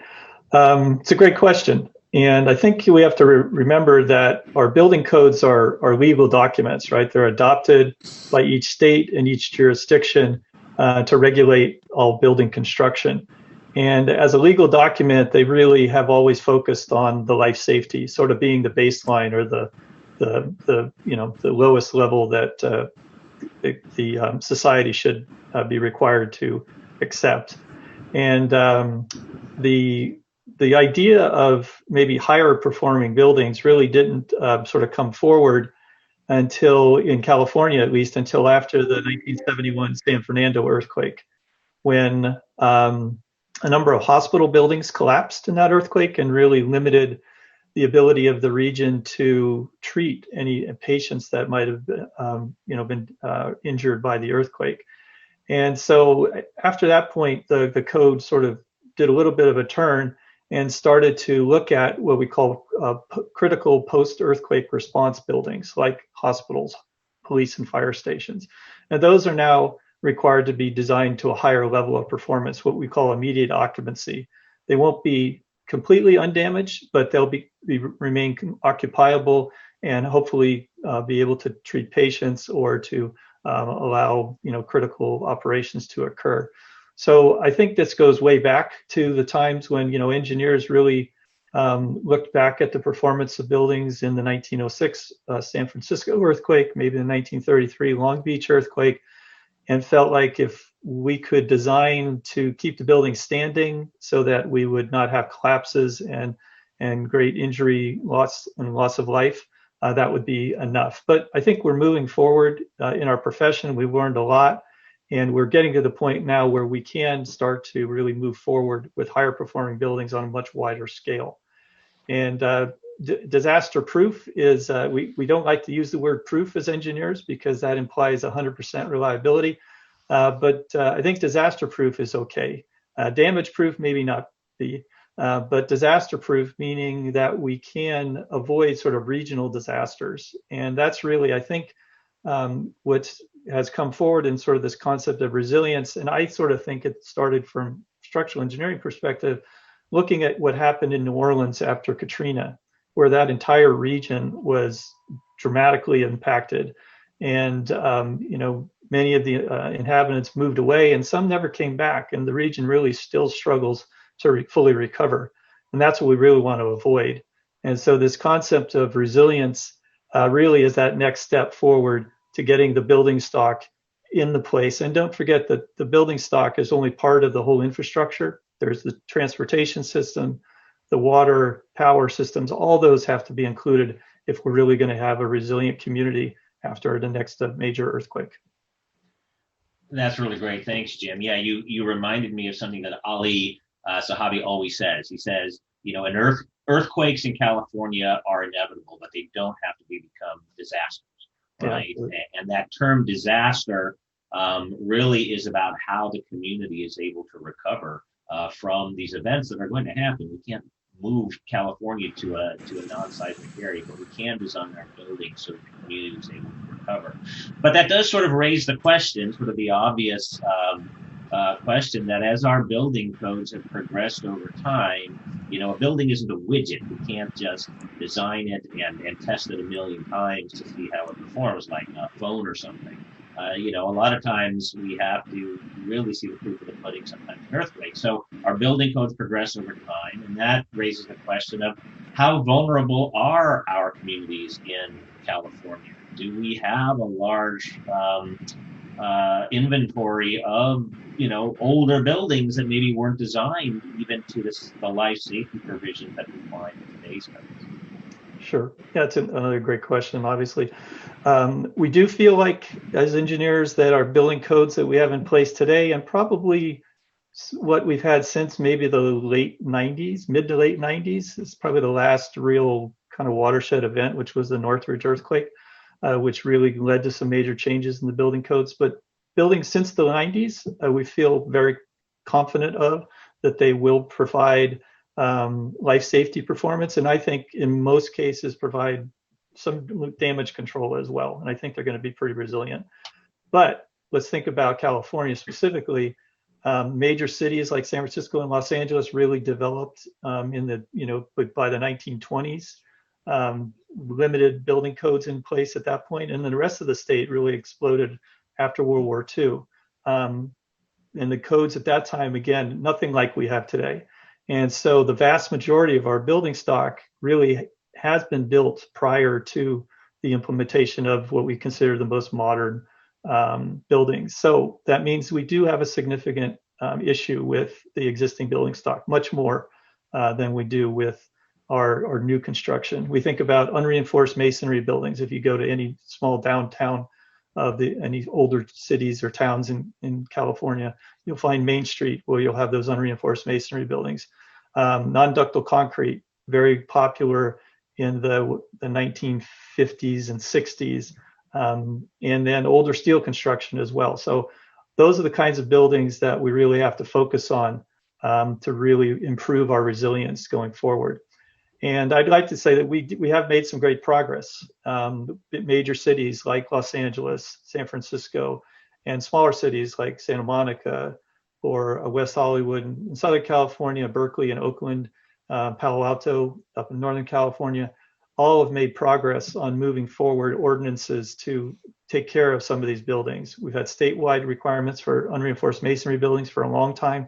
It's a great question. And I think we have to remember that our building codes are legal documents, right? They're adopted by each state and each jurisdiction to regulate all building construction. And as a legal document, they really have always focused on the life safety, sort of being the baseline, or the lowest level that the society should be required to accept. And the idea of maybe higher performing buildings really didn't sort of come forward until, in California at least, until after the 1971 San Fernando earthquake, when a number of hospital buildings collapsed in that earthquake and really limited the ability of the region to treat any patients that might have been injured by the earthquake. And so after that point, the code sort of did a little bit of a turn and started to look at what we call critical post-earthquake response buildings, like hospitals, police, and fire stations. And those are now required to be designed to a higher level of performance, what we call immediate occupancy. They won't be completely undamaged, but they'll remain occupiable and hopefully be able to treat patients or to allow critical operations to occur. So I think this goes way back to the times when engineers really looked back at the performance of buildings in the 1906 San Francisco earthquake, maybe the 1933 Long Beach earthquake, and felt like if we could design to keep the building standing so that we would not have collapses and great injury, loss of life, that would be enough. But I think we're moving forward in our profession. We've learned a lot. And we're getting to the point now where we can start to really move forward with higher performing buildings on a much wider scale. And disaster proof is, we don't like to use the word proof as engineers because that implies 100% reliability. But I think disaster proof is okay. Damage proof, maybe not be, but disaster proof, meaning that we can avoid sort of regional disasters. And that's really, I think, what has come forward in sort of this concept of resilience. And I sort of think it started from structural engineering perspective, looking at what happened in New Orleans after Katrina, where that entire region was dramatically impacted. And, many of the inhabitants moved away and some never came back. And the region really still struggles to fully recover. And that's what we really want to avoid. And so this concept of resilience really is that next step forward to getting the building stock in the place. And don't forget that the building stock is only part of the whole infrastructure. There's the transportation system, the water, power systems, all those have to be included if we're really going to have a resilient community after the next major earthquake. That's really great. Thanks, Jim. Yeah, you reminded me of something that Ali Sahabi always says. He says, earthquakes in California are inevitable, but they don't have to become disasters. Right. Yeah. And that term disaster really is about how the community is able to recover from these events that are going to happen. We can't move California to a non-seismic area, but we can design our buildings so the community is able to recover. But that does sort of raise the question, sort of the obvious question, that as our building codes have progressed over time, a building isn't a widget. We can't just design it and test it a million times to see how it performs, like a phone or something. A lot of times we have to really see the proof of the pudding sometimes in earthquakes. So our building codes progress over time, and that raises the question of how vulnerable are our communities in California? Do we have a large inventory of older buildings that maybe weren't designed even to the life safety provisions that we find in today's codes? Sure. Yeah, that's another great question, obviously. We do feel like, as engineers, that our building codes that we have in place today, and probably what we've had since maybe the late 90s, mid to late 90s, is probably the last real kind of watershed event, which was the Northridge earthquake, which really led to some major changes in the building codes. But buildings since the 90s, we feel very confident of that they will provide life safety performance, and I think in most cases provide some damage control as well. And I think they're going to be pretty resilient. But let's think about California specifically. Major cities like San Francisco and Los Angeles really developed by the 1920s. Limited building codes in place at that point, and then the rest of the state really exploded after World War II. And the codes at that time, again, nothing like we have today. And so the vast majority of our building stock really has been built prior to the implementation of what we consider the most modern buildings. So that means we do have a significant issue with the existing building stock, much more than we do with our new construction. We think about unreinforced masonry buildings. If you go to any small downtown of any older cities or towns in California, you'll find Main Street where you'll have those unreinforced masonry buildings. Non-ductile concrete, very popular in the 1950s and 60s, and then older steel construction as well. So those are the kinds of buildings that we really have to focus on to really improve our resilience going forward. And I'd like to say that we have made some great progress. Major cities like Los Angeles, San Francisco, and smaller cities like Santa Monica or West Hollywood in Southern California, Berkeley and Oakland, Palo Alto up in Northern California, all have made progress on moving forward ordinances to take care of some of these buildings. We've had statewide requirements for unreinforced masonry buildings for a long time.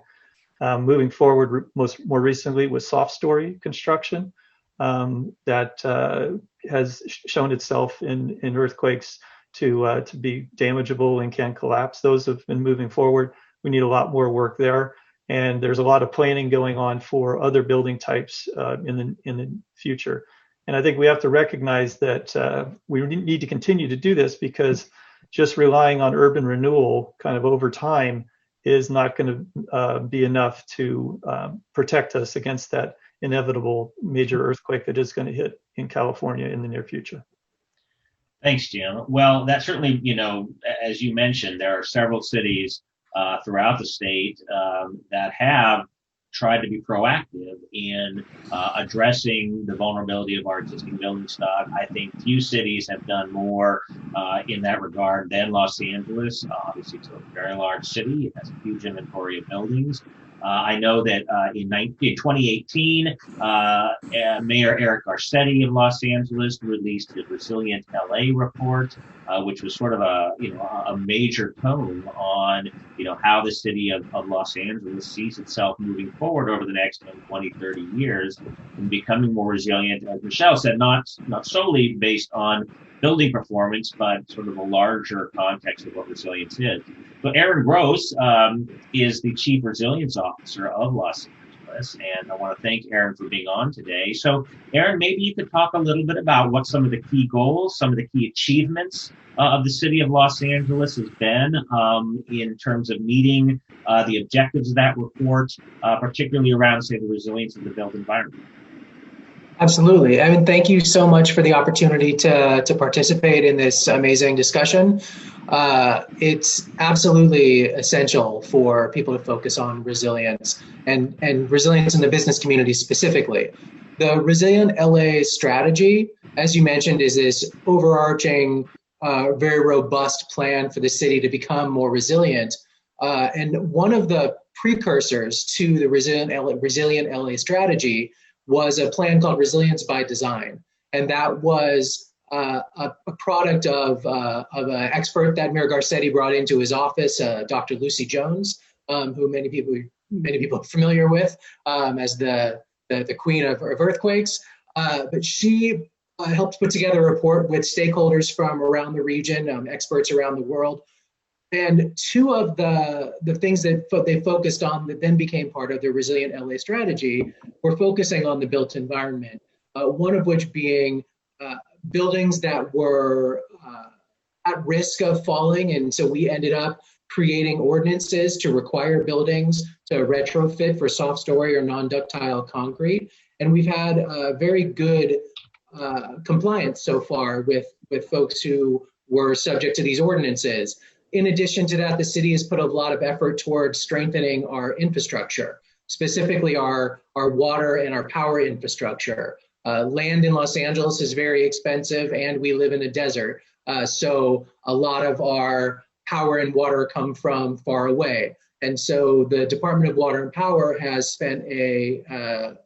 Moving forward, more recently with soft story construction that has shown itself in earthquakes to be damageable and can collapse. Those have been moving forward. We need a lot more work there, and there's a lot of planning going on for other building types in the future. And I think we have to recognize that we need to continue to do this, because just relying on urban renewal kind of over time is not going to be enough to protect us against that inevitable major earthquake that is going to hit in California in the near future. Thanks, Jim. Well, that certainly, as you mentioned, there are several cities throughout the state that have tried to be proactive in addressing the vulnerability of our existing building stock. I think few cities have done more in that regard than Los Angeles. Obviously, it's a very large city. It has a huge inventory of buildings. I know that in 2018, Mayor Eric Garcetti of Los Angeles released his Resilient LA report, which was sort of a major tone on how the city of Los Angeles sees itself moving forward over the next 20, 30 years and becoming more resilient, as Michelle said, not solely based on building performance, but sort of a larger context of what resilience is. So Aaron Gross is the Chief Resilience Officer of Los Angeles, and I want to thank Aaron for being on today. So Aaron, maybe you could talk a little bit about what some of the key goals, some of the key achievements of the city of Los Angeles has been in terms of meeting the objectives of that report, particularly around, say, the resilience of the built environment. Absolutely. I mean, thank you so much for the opportunity to participate in this amazing discussion. It's absolutely essential for people to focus on resilience and resilience in the business community specifically. The Resilient LA strategy, as you mentioned, is this overarching, very robust plan for the city to become more resilient. And one of the precursors to the Resilient LA strategy was a plan called Resilience by Design. And that was a a product of an expert that Mayor Garcetti brought into his office, Dr. Lucy Jones, who many people are familiar with as the queen of earthquakes. But she helped put together a report with stakeholders from around the region, experts around the world. And two of the things that they focused on that then became part of their Resilient LA strategy were focusing on the built environment. One of which being buildings that were at risk of falling. And so we ended up creating ordinances to require buildings to retrofit for soft story or non-ductile concrete. And we've had very good compliance so far with folks who were subject to these ordinances. In addition to that, the city has put a lot of effort towards strengthening our infrastructure, specifically our water and our power infrastructure. Land in Los Angeles is very expensive and we live in a desert. So a lot of our power and water come from far away. And so the Department of Water and Power has spent a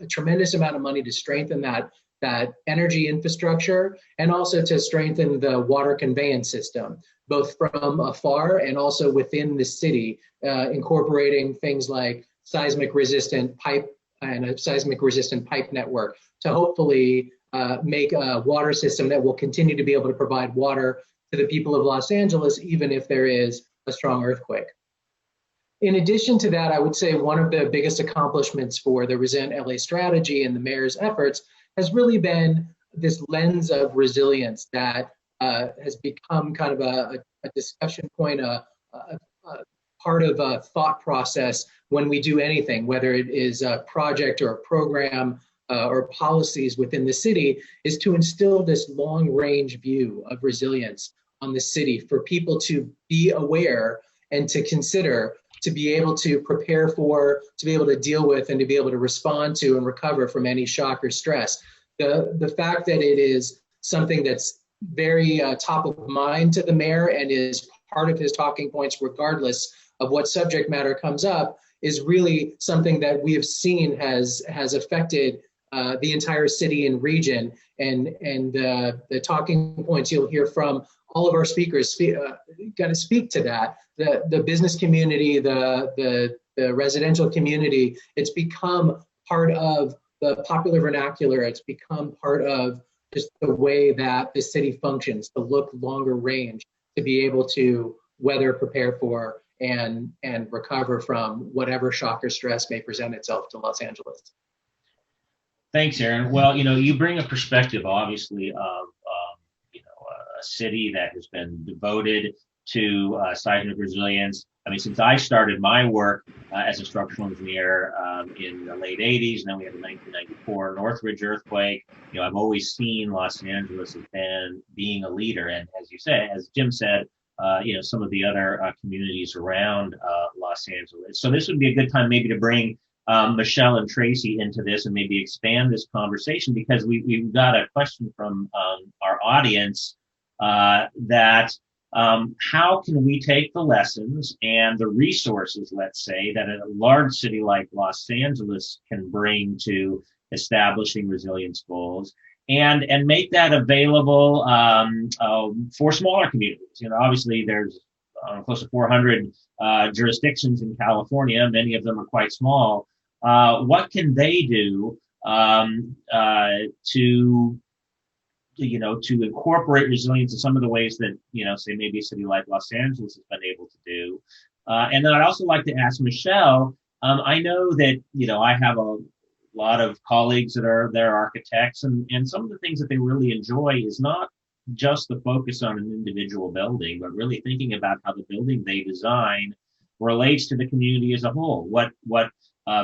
tremendous amount of money to strengthen that energy infrastructure and also to strengthen the water conveyance system, both from afar and also within the city, incorporating things like seismic resistant pipe and a seismic resistant pipe network to hopefully make a water system that will continue to be able to provide water to the people of Los Angeles, even if there is a strong earthquake. In addition to that, I would say one of the biggest accomplishments for the Resilient LA strategy and the mayor's efforts has really been this lens of resilience that has become kind of a discussion point, a part of a thought process when we do anything, whether it is a project or a program or policies within the city, is to instill this long-range view of resilience on the city for people to be aware and to consider, to be able to prepare for, to be able to deal with, and to be able to respond to and recover from any shock or stress. The fact that it is something that's very top of mind to the mayor and is part of his talking points regardless of what subject matter comes up is really something that we have seen has affected the entire city and region. And the talking points you'll hear from all of our speakers kind of speak to that. The business community, the residential community, it's become part of the popular vernacular. It's become part of just the way that the city functions, to look longer range, to be able to weather, prepare for, and recover from whatever shock or stress may present itself to Los Angeles. Thanks, Aaron. Well, you bring a perspective, obviously, of a city that has been devoted to seismic resilience. I mean, since I started my work as a structural engineer in the late 80s, and then we had the 1994 Northridge earthquake, I've always seen Los Angeles as being a leader. And as you say, as Jim said, some of the other communities around Los Angeles. So this would be a good time maybe to bring Michelle and Tracy into this and maybe expand this conversation, because we've got a question from our audience that how can we take the lessons and the resources, let's say, that a large city like Los Angeles can bring to establishing resilience goals and make that available for smaller communities? Obviously there's close to 400 jurisdictions in California. Many of them are quite small. What can they do to incorporate resilience in some of the ways that, say maybe a city like Los Angeles has been able to do? And then I'd also like to ask Michelle, I know that, I have a lot of colleagues they're architects, and some of the things that they really enjoy is not just the focus on an individual building, but really thinking about how the building they design relates to the community as a whole. What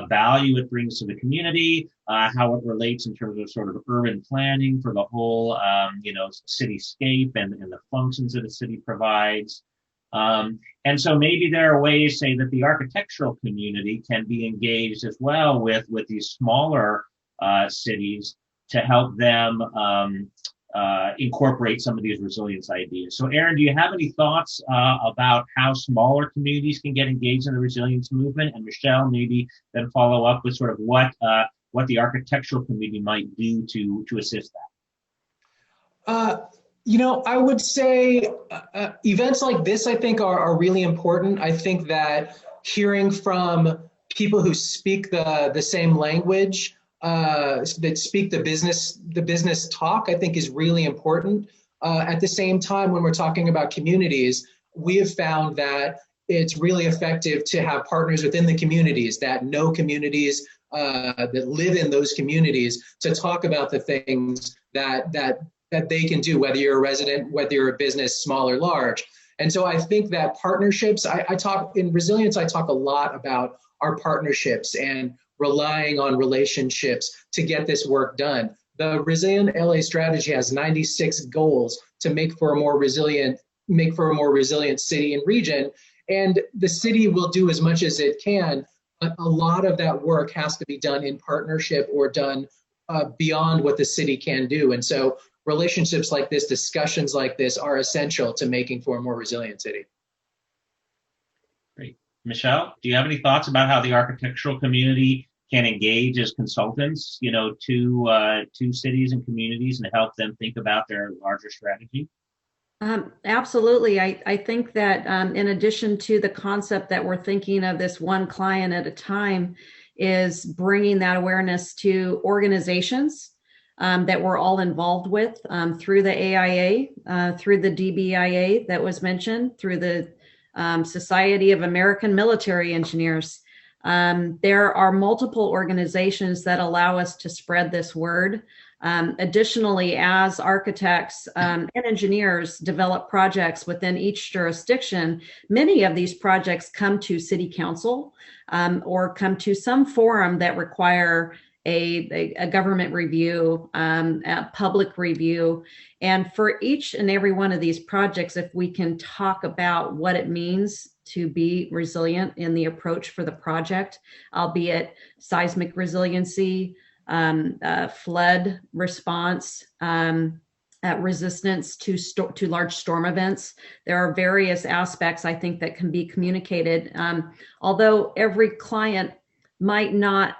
value it brings to the community, how it relates in terms of sort of urban planning for the whole, cityscape and the functions that a city provides. And so maybe there are ways, say, that the architectural community can be engaged as well with these smaller cities to help them incorporate some of these resilience ideas. So Aaron, do you have any thoughts about how smaller communities can get engaged in the resilience movement? And Michelle, maybe then follow up with sort of what the architectural community might do to assist that. I would say events like this, I think, are really important. I think that hearing from people who speak the same language, that speak the business talk, I think is really important. At the same time, when we're talking about communities, we have found that it's really effective to have partners within the communities that know communities, that live in those communities, to talk about the things that they can do, whether you're a resident, whether you're a business, small or large. And so I think that partnerships, I talk in resilience, I talk a lot about our partnerships and relying on relationships to get this work done. The Resilient LA strategy has 96 goals to make for a more resilient city and region. And the city will do as much as it can, but a lot of that work has to be done in partnership or done beyond what the city can do. And so relationships like this, discussions like this, are essential to making for a more resilient city. Great. Michelle, do you have any thoughts about how the architectural community can engage as consultants, to cities and communities and help them think about their larger strategy? Absolutely. I think that in addition to the concept that we're thinking of this one client at a time, is bringing that awareness to organizations that we're all involved with through the AIA, through the DBIA that was mentioned, through the Society of American Military Engineers. There are multiple organizations that allow us to spread this word. Additionally, as architects and engineers develop projects within each jurisdiction, many of these projects come to city council or come to some forum that require a government review, a public review. And for each and every one of these projects, if we can talk about what it means to be resilient in the approach for the project, albeit seismic resiliency, flood response, resistance to large storm events. There are various aspects, I think, that can be communicated. Although every client might not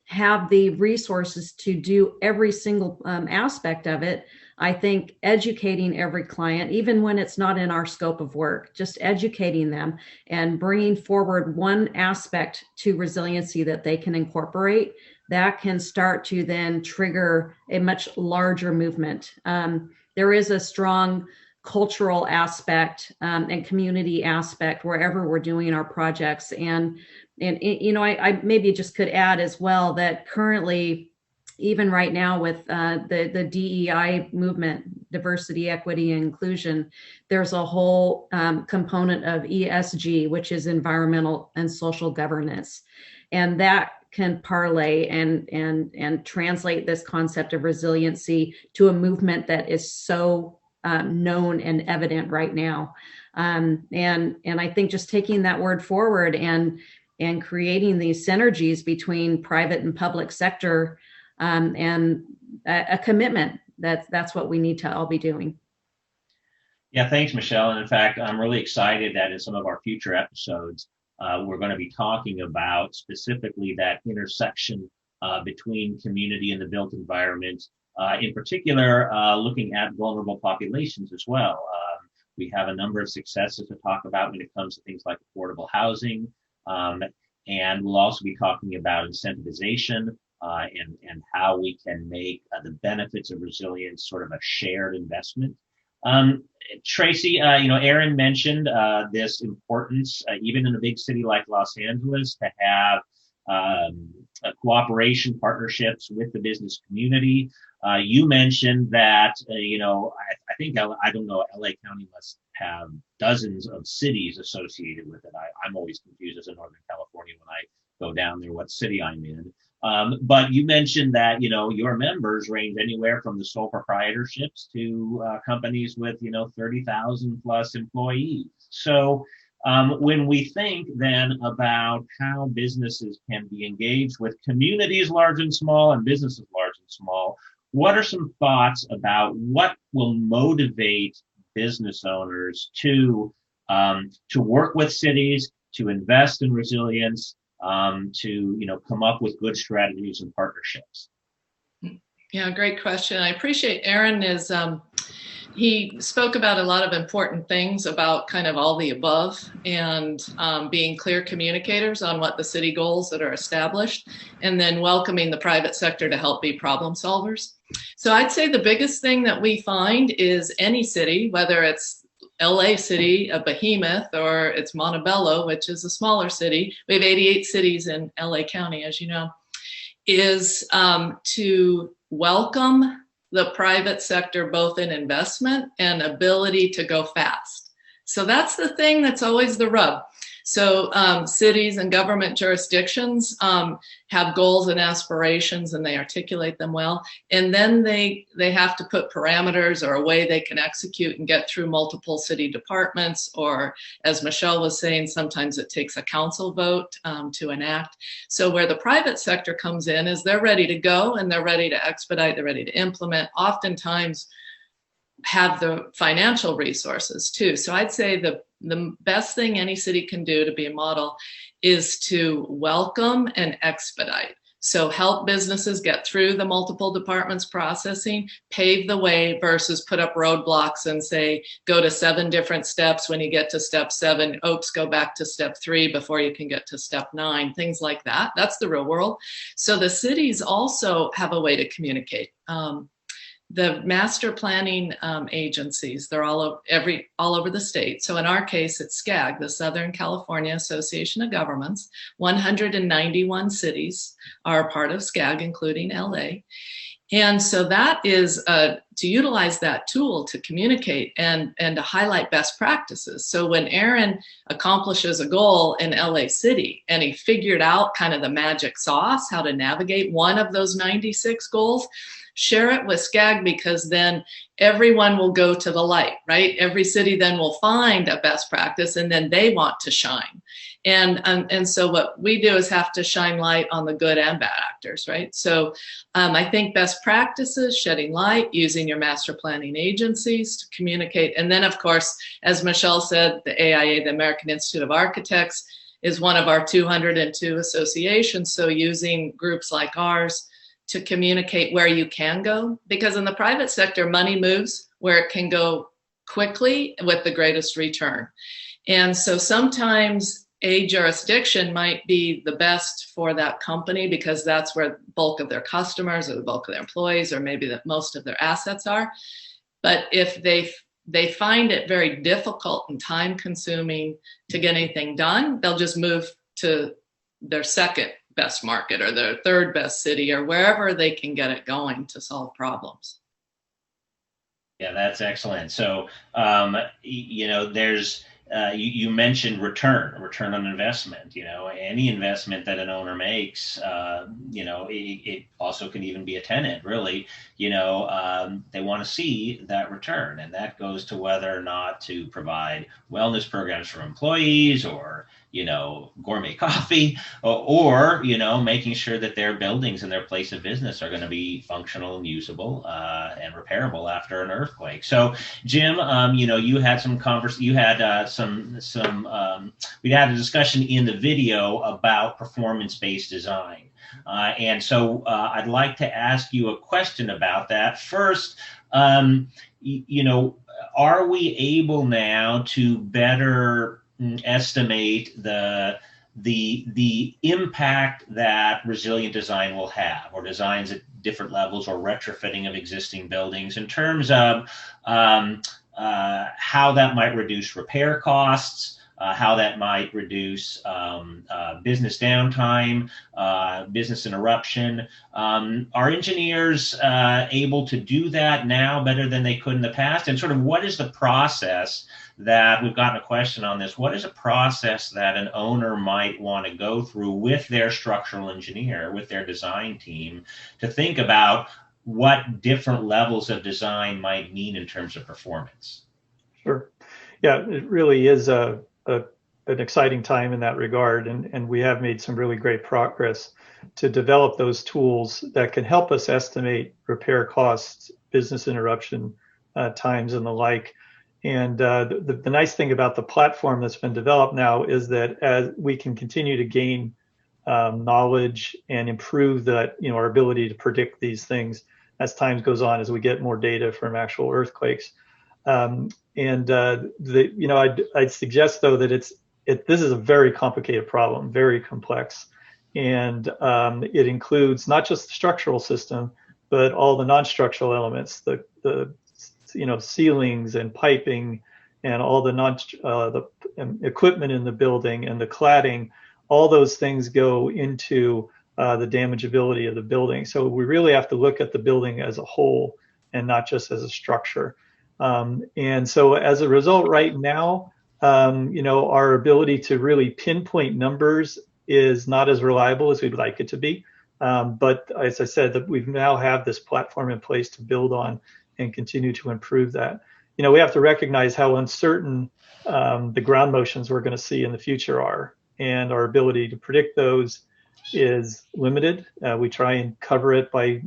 have the resources to do every single aspect of it, I think educating every client, even when it's not in our scope of work, just educating them and bringing forward one aspect to resiliency that they can incorporate, that can start to then trigger a much larger movement. There is a strong cultural aspect and community aspect wherever we're doing our projects. And I maybe just could add as well that currently, even right now with the DEI movement, diversity, equity, and inclusion, there's a whole component of ESG, which is environmental and social governance. And that can parlay and translate this concept of resiliency to a movement that is so known and evident right now. And I think just taking that word forward and creating these synergies between private and public sector and a commitment, that's what we need to all be doing. Yeah, thanks, Michelle. And in fact, I'm really excited that in some of our future episodes, we're going to be talking about specifically that intersection between community and the built environment, in particular, looking at vulnerable populations as well. We have a number of successes to talk about when it comes to things like affordable housing, and we'll also be talking about incentivization and how we can make the benefits of resilience sort of a shared investment. Tracy, Aaron mentioned this importance, even in a big city like Los Angeles, to have cooperation partnerships with the business community. You mentioned that, I think, I don't know, LA County must have dozens of cities associated with it. I'm always confused as a Northern California when I go down there, what city I'm in. But you mentioned that, your members range anywhere from the sole proprietorships to companies with, 30,000 plus employees. So when we think then about how businesses can be engaged with communities large and small and businesses large and small, what are some thoughts about what will motivate business owners to work with cities, to invest in resilience, to come up with good strategies and partnerships? Yeah, great question. I appreciate Aaron is He spoke about a lot of important things about kind of all the above and being clear communicators on what the city goals that are established, and then welcoming the private sector to help be problem solvers. So I'd say the biggest thing that we find is any city, whether it's LA City, a behemoth, or it's Montebello, which is a smaller city. We have 88 cities in LA County, as you know, is to welcome the private sector, both in investment and ability to go fast. So that's the thing that's always the rub. So cities and government jurisdictions have goals and aspirations, and they articulate them well. And then they have to put parameters or a way they can execute and get through multiple city departments, or as Michelle was saying, sometimes it takes a council vote to enact. So where the private sector comes in is they're ready to go and they're ready to expedite, they're ready to implement, oftentimes have the financial resources too. So I'd say the best thing any city can do to be a model is to welcome and expedite. So help businesses get through the multiple departments processing, pave the way versus put up roadblocks and say, go to 7 different steps. When you get to step 7, oops, go back to step 3 before you can get to step 9, things like that. That's the real world. So the cities also have a way to communicate. The master planning agencies, they're all over the state. So in our case, it's SCAG, the Southern California Association of Governments. 191 cities are part of SCAG, including LA. And so that is to utilize that tool to communicate and to highlight best practices. So when Aaron accomplishes a goal in LA City and he figured out kind of the magic sauce, how to navigate one of those 96 goals, share it with SCAG, because then everyone will go to the light, right? Every city then will find a best practice and then they want to shine. And so what we do is have to shine light on the good and bad actors, right? So I think best practices, shedding light, using your master planning agencies to communicate. And then of course, as Michelle said, the AIA, the American Institute of Architects, is one of our 202 associations. So using groups like ours to communicate where you can go, because in the private sector, money moves where it can go quickly with the greatest return. And so sometimes a jurisdiction might be the best for that company because that's where the bulk of their customers or the bulk of their employees or maybe that most of their assets are. But if they find it very difficult and time consuming to get anything done, they'll just move to their second best market or their third best city or wherever they can get it going to solve problems. Yeah, that's excellent. So, there's, you mentioned return on investment. Any investment that an owner makes, it also can even be a tenant, really. They want to see that return, and that goes to whether or not to provide wellness programs for employees or, gourmet coffee or making sure that their buildings and their place of business are going to be functional and usable and repairable after an earthquake. So, Jim, you had we had a discussion in the video about performance-based design. And so I'd like to ask you a question about that. First, are we able now to better estimate the impact that resilient design will have, or designs at different levels, or retrofitting of existing buildings, in terms of how that might reduce repair costs, how that might reduce business downtime, business interruption. Are engineers able to do that now better than they could in the past? And sort of what is the process that, we've gotten a question on this, what is a process that an owner might want to go through with their structural engineer, with their design team, to think about what different levels of design might mean in terms of performance? Sure. Yeah, it really is an exciting time in that regard. And we have made some really great progress to develop those tools that can help us estimate repair costs, business interruption times, and the like. And the nice thing about the platform that's been developed now is that as we can continue to gain knowledge and improve that, our ability to predict these things, as time goes on, as we get more data from actual earthquakes. I'd suggest though that this is a very complicated problem, very complex, and it includes not just the structural system, but all the non-structural elements, the ceilings and piping, and all the equipment in the building and the cladding. All those things go into the damageability of the building. So we really have to look at the building as a whole and not just as a structure. And so as a result, right now, our ability to really pinpoint numbers is not as reliable as we'd like it to be. But as I said, that we now have this platform in place to build on and continue to improve that. We have to recognize how uncertain the ground motions we're going to see in the future are, and our ability to predict those is limited. We try and cover it by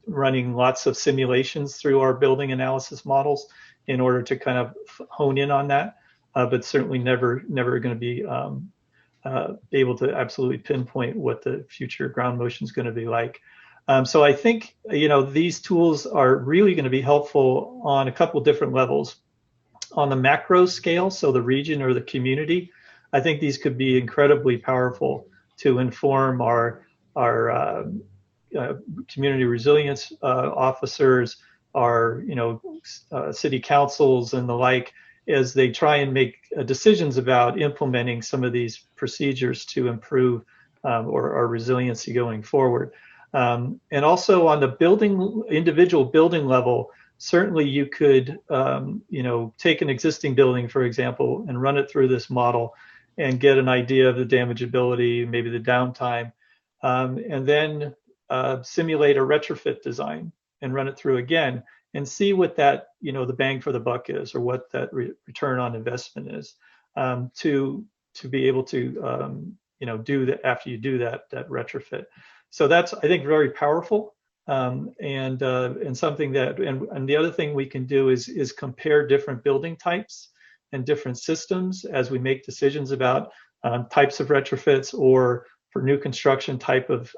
running lots of simulations through our building analysis models in order to kind of hone in on that, but certainly never going to be able to absolutely pinpoint what the future ground motion is going to be like. So I think, these tools are really going to be helpful on a couple different levels. On the macro scale, so the region or the community, I think these could be incredibly powerful to inform our community resilience officers, our city councils and the like, as they try and make decisions about implementing some of these procedures to improve our resiliency going forward. And also on the individual building level, certainly you could take an existing building, for example, and run it through this model and get an idea of the damageability, maybe the downtime, and then simulate a retrofit design and run it through again and see what that, the bang for the buck is, or what that return on investment is, to be able to, do that after you do that retrofit. So that's, I think, very powerful, and something that, and the other thing we can do is compare different building types and different systems as we make decisions about types of retrofits, or for new construction type of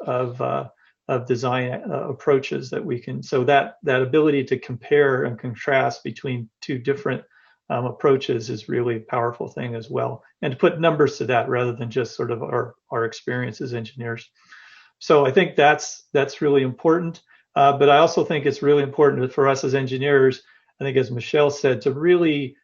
design approaches that we can. So that ability to compare and contrast between two different approaches is really a powerful thing as well, and to put numbers to that rather than just sort of our experience as engineers. So I think that's really important. But I also think it's really important for us as engineers, I think, as Michelle said, to really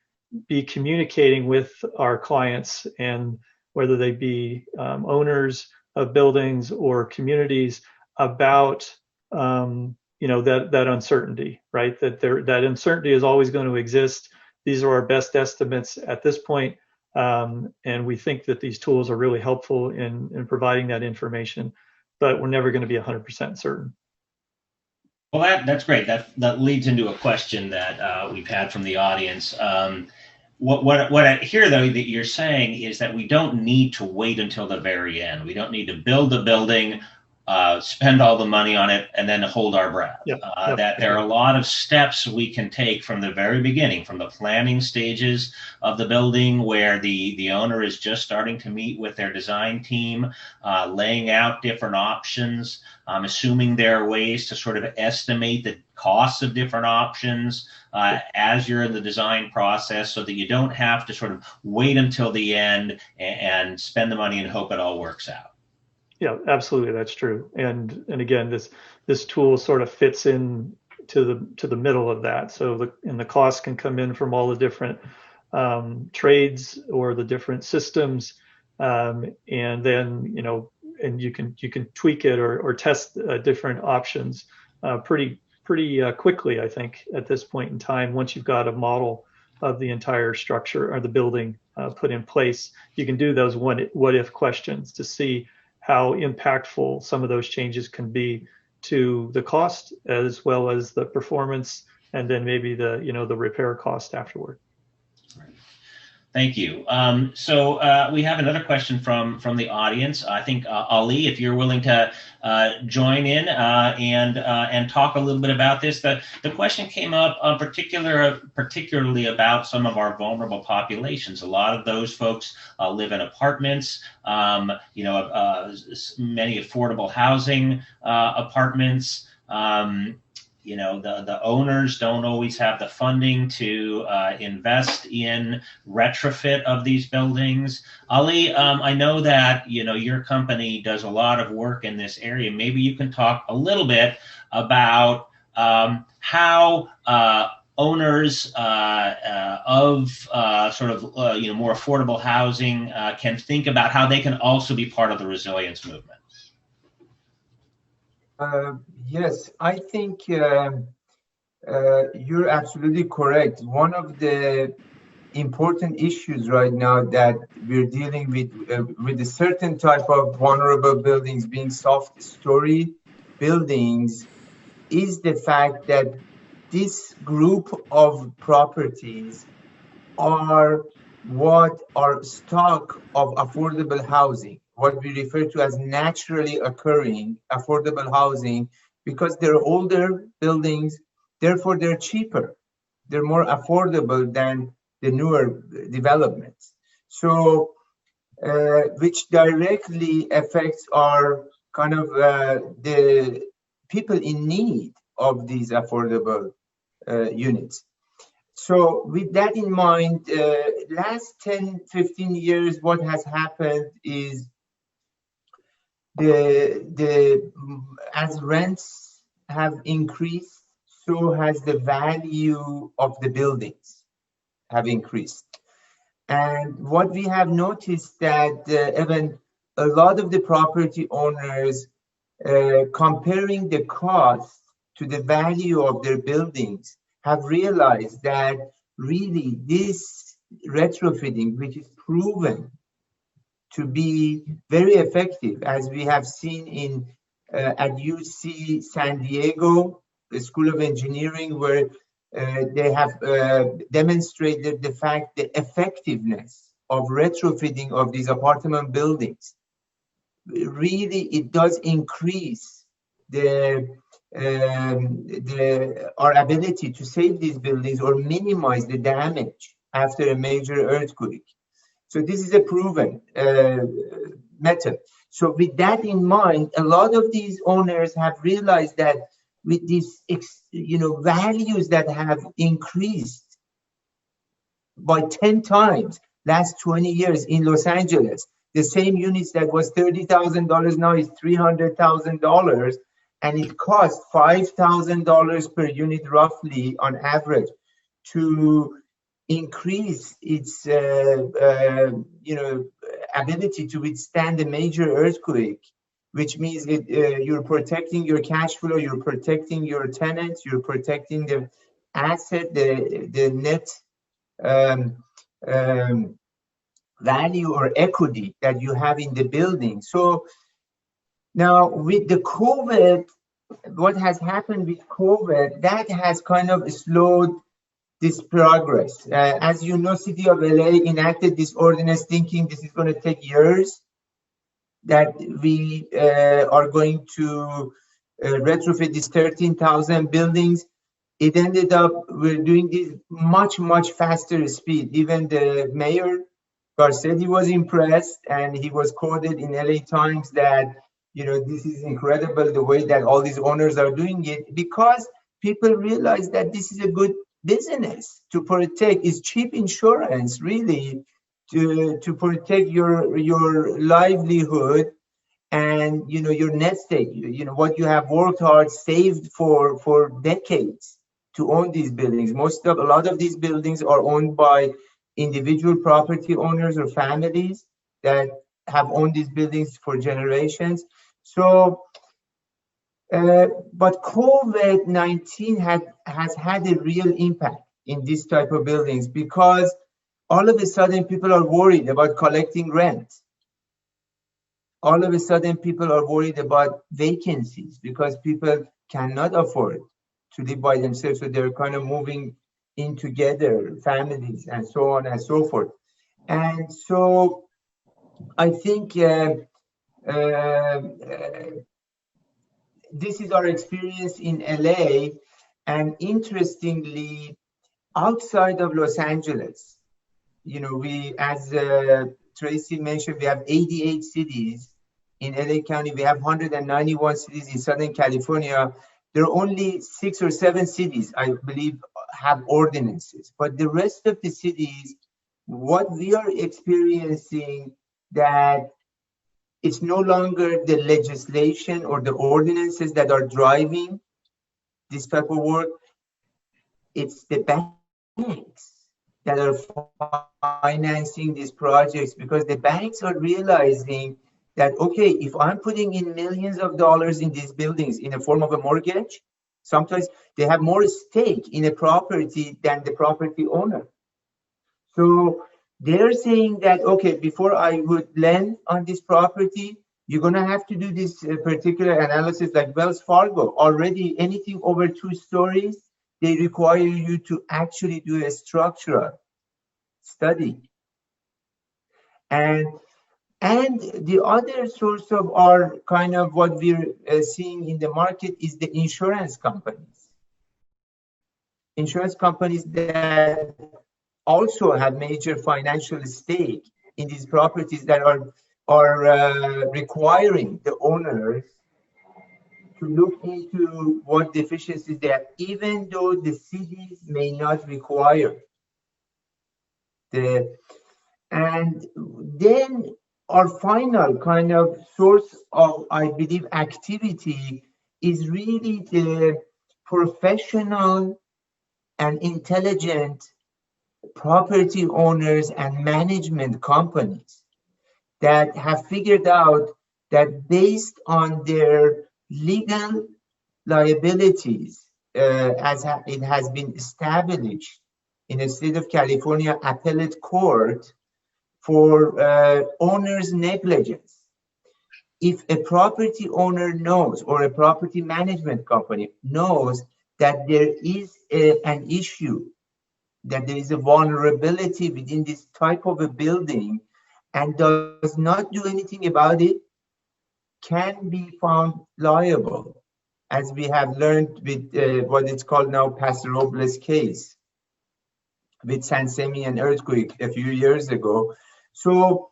be communicating with our clients, and whether they be owners of buildings or communities, about that uncertainty, right? That uncertainty is always going to exist. These are our best estimates at this point, and we think that these tools are really helpful in providing that information, but we're never going to be 100% certain. Well, that's great. That leads into a question that we've had from the audience. What I hear, though, that you're saying is that we don't need to wait until the very end. We don't need to build a building, spend all the money on it, and then hold our breath. That there are a lot of steps we can take from the very beginning, from the planning stages of the building, where the owner is just starting to meet with their design team, laying out different options, assuming there are ways to sort of estimate the costs of different options as you're in the design process, so that you don't have to sort of wait until the end and spend the money and hope it all works out. Yeah, absolutely, that's true. And again, this tool sort of fits in to the middle of that. So the cost can come in from all the different trades or the different systems, and then and you can tweak it or test different options pretty quickly, I think, at this point in time. Once you've got a model of the entire structure or the building put in place, you can do those what if questions to see how impactful some of those changes can be to the cost, as well as the performance, and then maybe the repair cost afterward. Thank you. So we have another question from the audience. I think Ali, if you're willing to join in and talk a little bit about this. The question came up particularly about some of our vulnerable populations. A lot of those folks live in apartments, many affordable housing apartments. the owners don't always have the funding to invest in retrofit of these buildings. Ali, I know that your company does a lot of work in this area. Maybe you can talk a little bit about how owners of more affordable housing can think about how they can also be part of the resilience movement. Yes, I think you're absolutely correct. One of the important issues right now that we're dealing with a certain type of vulnerable buildings being soft story buildings is the fact that this group of properties are what are stock of affordable housing, what we refer to as naturally occurring affordable housing, because they're older buildings, therefore they're cheaper. They're more affordable than the newer developments. So, which directly affects our kind of the people in need of these affordable units. So with that in mind, last 10, 15 years, what has happened is as rents have increased, so has the value of the buildings have increased. And what we have noticed that even a lot of the property owners comparing the cost to the value of their buildings have realized that really this retrofitting, which is proven to be very effective, as we have seen in at UC San Diego, the School of Engineering, where they have demonstrated the effectiveness of retrofitting of these apartment buildings. Really, it does increase our ability to save these buildings or minimize the damage after a major earthquake. So this is a proven method. So with that in mind, a lot of these owners have realized that with these values that have increased by 10 times last 20 years in Los Angeles, the same units that was $30,000 now is $300,000, and it costs $5,000 per unit roughly on average to increase its ability to withstand a major earthquake, which means that you're protecting your cash flow, you're protecting your tenants, you're protecting the asset, the net value or equity that you have in the building. So now with the COVID, what has happened with COVID, that has kind of slowed this progress. As you know, City of LA enacted this ordinance thinking this is going to take years, that we are going to retrofit these 13,000 buildings. It ended up, we're doing this much, much faster speed. Even the mayor, Garcetti, was impressed, and he was quoted in LA Times that, this is incredible the way that all these owners are doing it, because people realize that this is a good business to protect. It's cheap insurance, really, to protect your livelihood and your nest egg, what you have worked hard, saved for decades to own these buildings. A lot of these buildings are owned by individual property owners or families that have owned these buildings for generations. So, but COVID-19 has had a real impact in this type of buildings, because all of a sudden people are worried about collecting rent. All of a sudden people are worried about vacancies because people cannot afford to live by themselves. So they're kind of moving in together, families, and so on and so forth. And so I think this is our experience in LA. And interestingly, outside of Los Angeles, we, as Tracy mentioned, we have 88 cities in LA County. We have 191 cities in Southern California. There are only 6 or 7 cities, I believe, have ordinances. But the rest of the cities, what we are experiencing, that it's no longer the legislation or the ordinances that are driving this type of work. It's the banks that are financing these projects, because the banks are realizing that, okay, if I'm putting in millions of dollars in these buildings in the form of a mortgage, sometimes they have more stake in a property than the property owner. So they're saying that, okay, before I would lend on this property, you're going to have to do this particular analysis. Like Wells Fargo, already anything over 2 stories, they require you to actually do a structural study. And the other source of our kind of what we're seeing in the market is the insurance companies. Insurance companies that also have major financial stake in these properties that are requiring the owners to look into what deficiencies they have, even though the cities may not require. And then our final kind of source of, I believe, activity is really the professional and intelligent property owners and management companies that have figured out that based on their legal liabilities, as it has been established in the state of California appellate court for owner's negligence. If a property owner knows, or a property management company knows, that there is an issue, that there is a vulnerability within this type of a building, and does not do anything about it, can be found liable, as we have learned with what is called now Paso Robles case with San Simeon earthquake a few years ago. So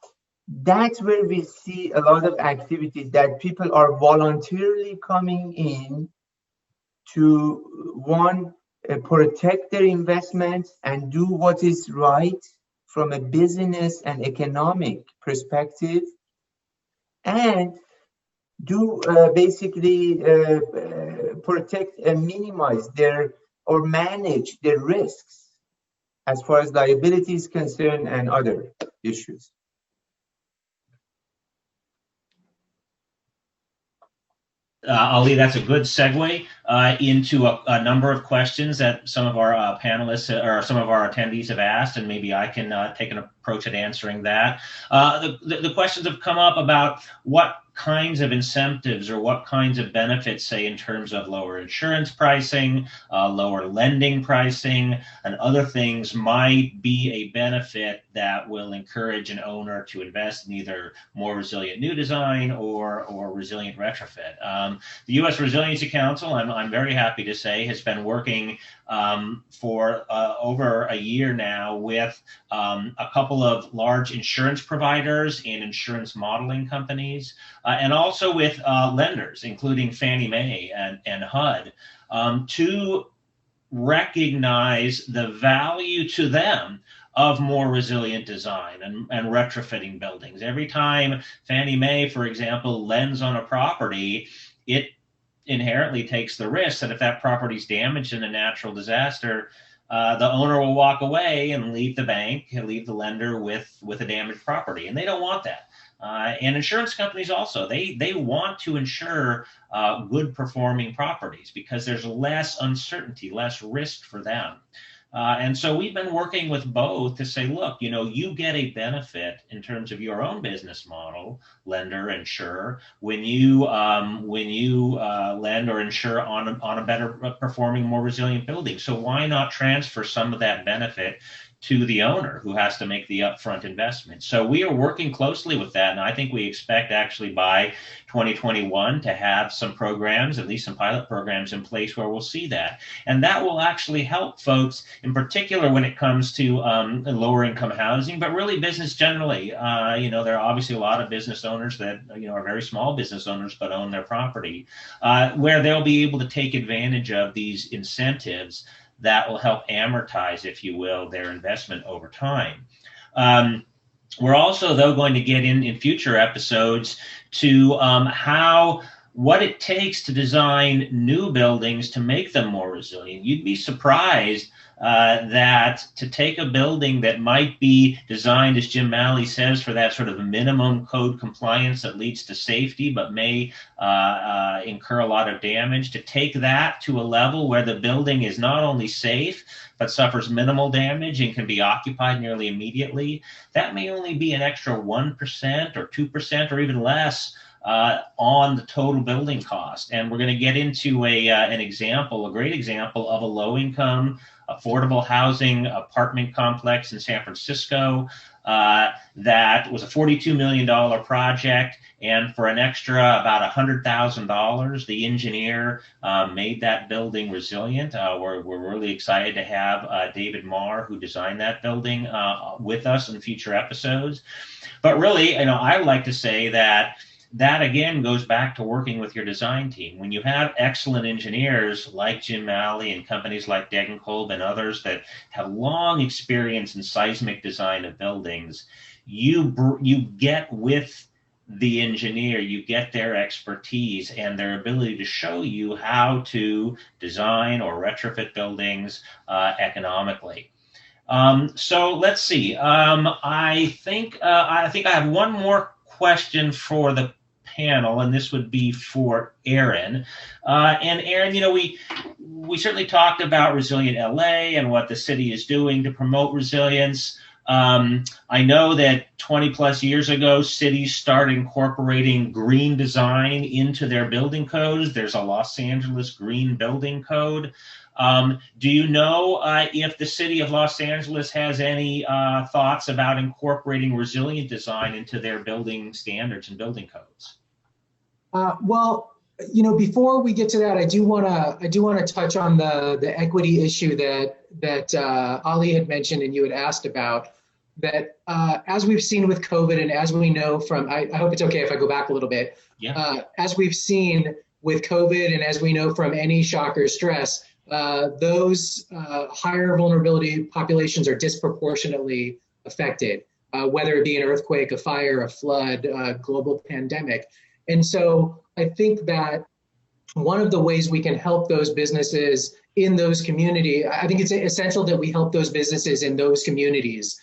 that's where we see a lot of activities, that people are voluntarily coming in to protect their investments and do what is right from a business and economic perspective, and do basically protect and minimize their, or manage their risks as far as liability is concerned and other issues. Ali, that's a good segue into a number of questions that some of our panelists or some of our attendees have asked, and maybe I can take an approach at answering that. The questions have come up about what kinds of incentives or what kinds of benefits, say in terms of lower insurance pricing, lower lending pricing, and other things might be a benefit that will encourage an owner to invest in either more resilient new design or resilient retrofit. The U.S. Resiliency Council, I'm very happy to say, has been working for over a year now with a couple of large insurance providers and insurance modeling companies, and also with lenders, including Fannie Mae and HUD, to recognize the value to them of more resilient design and retrofitting buildings. Every time Fannie Mae, for example, lends on a property, it inherently takes the risk that if that property is damaged in a natural disaster, the owner will walk away and leave the bank and leave the lender with a damaged property, and they don't want that. And insurance companies also, they want to insure good performing properties because there's less uncertainty, less risk for them. And so we've been working with both to say, look, you get a benefit in terms of your own business model, lender, insurer, when you lend or insure on a better performing, more resilient building. So why not transfer some of that benefit to the owner who has to make the upfront investment. So we are working closely with that, and I think we expect actually by 2021 to have some programs, at least some pilot programs in place where we'll see that. And that will actually help folks, in particular when it comes to lower income housing, but really business generally. There are obviously a lot of business owners that are very small business owners but own their property, where they'll be able to take advantage of these incentives that will help amortize, if you will, their investment over time. We're also, though, going to get in future episodes to what it takes to design new buildings to make them more resilient. You'd be surprised that to take a building that might be designed, as Jim Malley says, for that sort of minimum code compliance that leads to safety but may incur a lot of damage, to take that to a level where the building is not only safe but suffers minimal damage and can be occupied nearly immediately, that may only be an extra 1% or 2% or even less on the total building cost. And we're going to get into a great example of a low-income, affordable housing apartment complex in San Francisco that was a $42 million project. And for an extra about $100,000, the engineer made that building resilient. We're really excited to have David Marr, who designed that building, with us in future episodes. But really, I like to say that again goes back to working with your design team. When you have excellent engineers like Jim Malley and companies like Degenkolb and others that have long experience in seismic design of buildings, you get with the engineer, you get their expertise and their ability to show you how to design or retrofit buildings economically. So let's see. I think I have one more question for the panel, and this would be for Aaron. And Aaron, we certainly talked about Resilient LA and what the city is doing to promote resilience. I know that 20 plus years ago, cities started incorporating green design into their building codes. There's a Los Angeles Green Building Code. Do you know if the city of Los Angeles has any thoughts about incorporating resilient design into their building standards and building codes? Well, before we get to that, I do want to touch on the equity issue that Ali had mentioned and you had asked about. That as we've seen with COVID, and as we know from, I hope it's okay if I go back a little bit. Yeah. As we've seen with COVID, and as we know from any shock or stress, those higher vulnerability populations are disproportionately affected, whether it be an earthquake, a fire, a flood, a global pandemic. And so I think that one of the ways we can help those businesses in those communities, I think it's essential that we help those businesses in those communities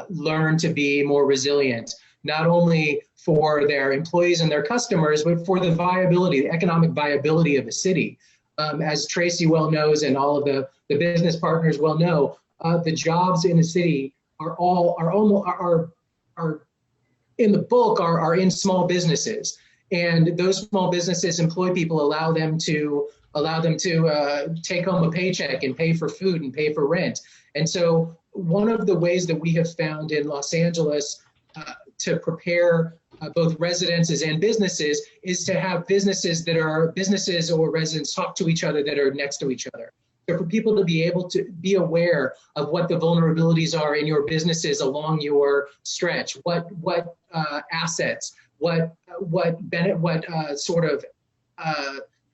learn to be more resilient, not only for their employees and their customers, but for the viability, the economic viability of the city. As Tracy well knows, and all of the business partners well know, the jobs in the city are in the bulk are in small businesses, and those small businesses employ people, allow them to take home a paycheck and pay for food and pay for rent. And so one of the ways that we have found in Los Angeles to prepare both residences and businesses is to have businesses or residents talk to each other that are next to each other. So for people to be able to be aware of what the vulnerabilities are in your businesses along your stretch, what assets, what sort of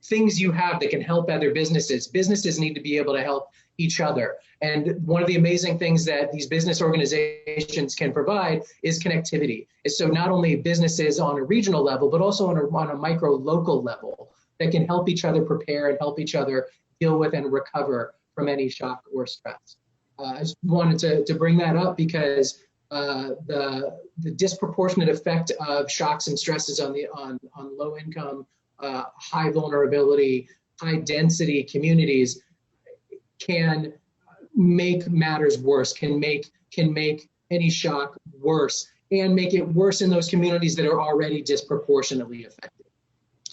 things you have that can help other businesses. Businesses need to be able to help each other. And one of the amazing things that these business organizations can provide is connectivity. So not only businesses on a regional level, but also on a micro local level that can help each other prepare and help each other deal with and recover from any shock or stress. I just wanted to bring that up because the disproportionate effect of shocks and stresses on low income, high vulnerability, high density communities can make matters worse, can make any shock worse, and make it worse in those communities that are already disproportionately affected.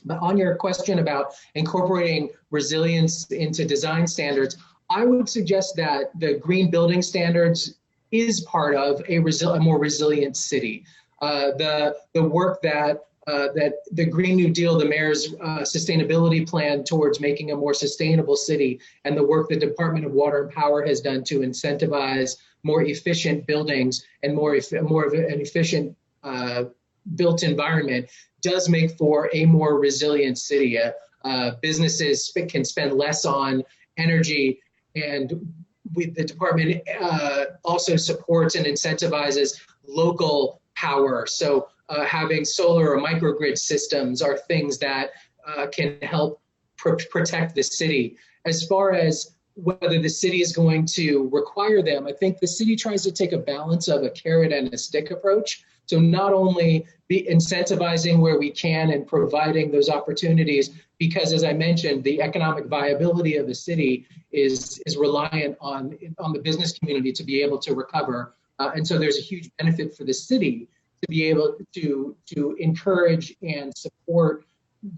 But on your question about incorporating resilience into design standards, I would suggest that the green building standards is part of a more resilient city. The work that the Green New Deal, the mayor's sustainability plan towards making a more sustainable city, and the work the Department of Water and Power has done to incentivize more efficient buildings and more of an efficient built environment does make for a more resilient city. Businesses can spend less on energy, and the department also supports and incentivizes local power. So having solar or microgrid systems are things that can help protect the city. As far as whether the city is going to require them, I think the city tries to take a balance of a carrot and a stick approach. So not only be incentivizing where we can and providing those opportunities, because as I mentioned, the economic viability of the city is reliant on the business community to be able to recover. And so there's a huge benefit for the city to be able to encourage and support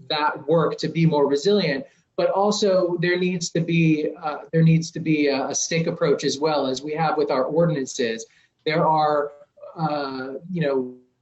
that work to be more resilient. But also there needs to be a stick approach as well, as we have with our ordinances. There are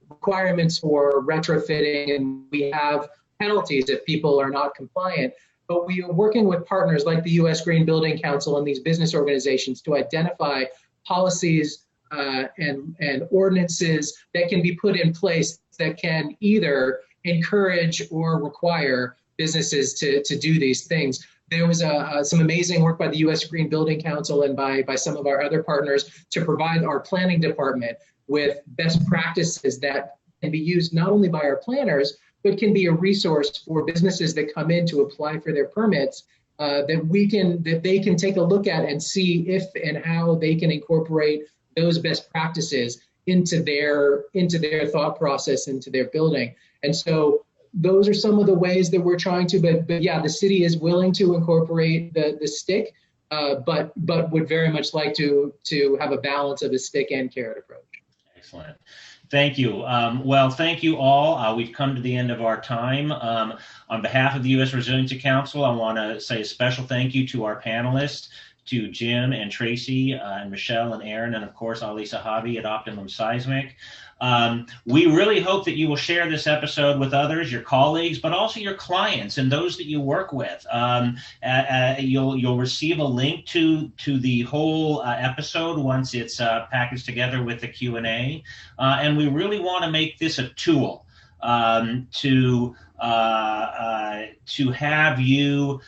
requirements for retrofitting, and we have penalties if people are not compliant. But we are working with partners like the U.S. Green Building Council and these business organizations to identify policies and ordinances that can be put in place that can either encourage or require businesses to do these things. There was some amazing work by the U.S. Green Building Council and by some of our other partners to provide our planning department with best practices that can be used not only by our planners, but can be a resource for businesses that come in to apply for their permits, that they can take a look at and see if and how they can incorporate those best practices into their thought process, into their building. And so those are some of the ways that we're trying to, but yeah, the city is willing to incorporate the stick, but would very much like to have a balance of a stick and carrot approach. Excellent. Thank you. Well, thank you all. We've come to the end of our time. On behalf of the U.S. Resiliency Council, I want to say a special thank you to our panelists, to Jim and Tracy and Michelle and Aaron, and of course, Ali Sahabi at Optimum Seismic. We really hope that you will share this episode with others, your colleagues, but also your clients and those that you work with. You'll receive a link to the whole episode once it's packaged together with the Q&A. And we really want to make this a tool to have you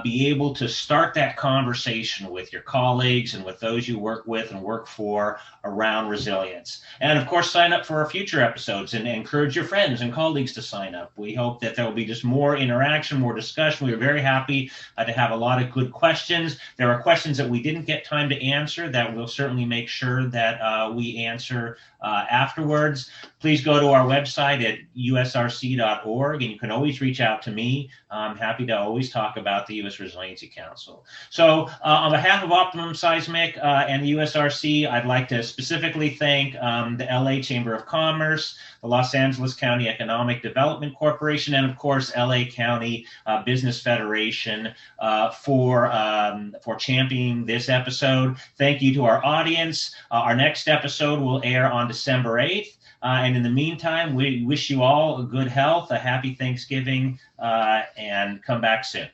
be able to start that conversation with your colleagues and with those you work with and work for around resilience. And of course, sign up for our future episodes and encourage your friends and colleagues to sign up. We hope that there will be just more interaction, more discussion. We are very happy to have a lot of good questions. There are questions that we didn't get time to answer that we'll certainly make sure that we answer afterwards. Please go to our website at usrc.org, and you can always reach out to me. I'm happy to always talk about the U.S. Resiliency Council. So on behalf of Optimum Seismic and the USRC, I'd like to specifically thank the LA Chamber of Commerce, the Los Angeles County Economic Development Corporation, and of course, LA County Business Federation for championing this episode. Thank you to our audience. Our next episode will air on December 8th. And in the meantime, we wish you all a good health, a happy Thanksgiving, and come back soon.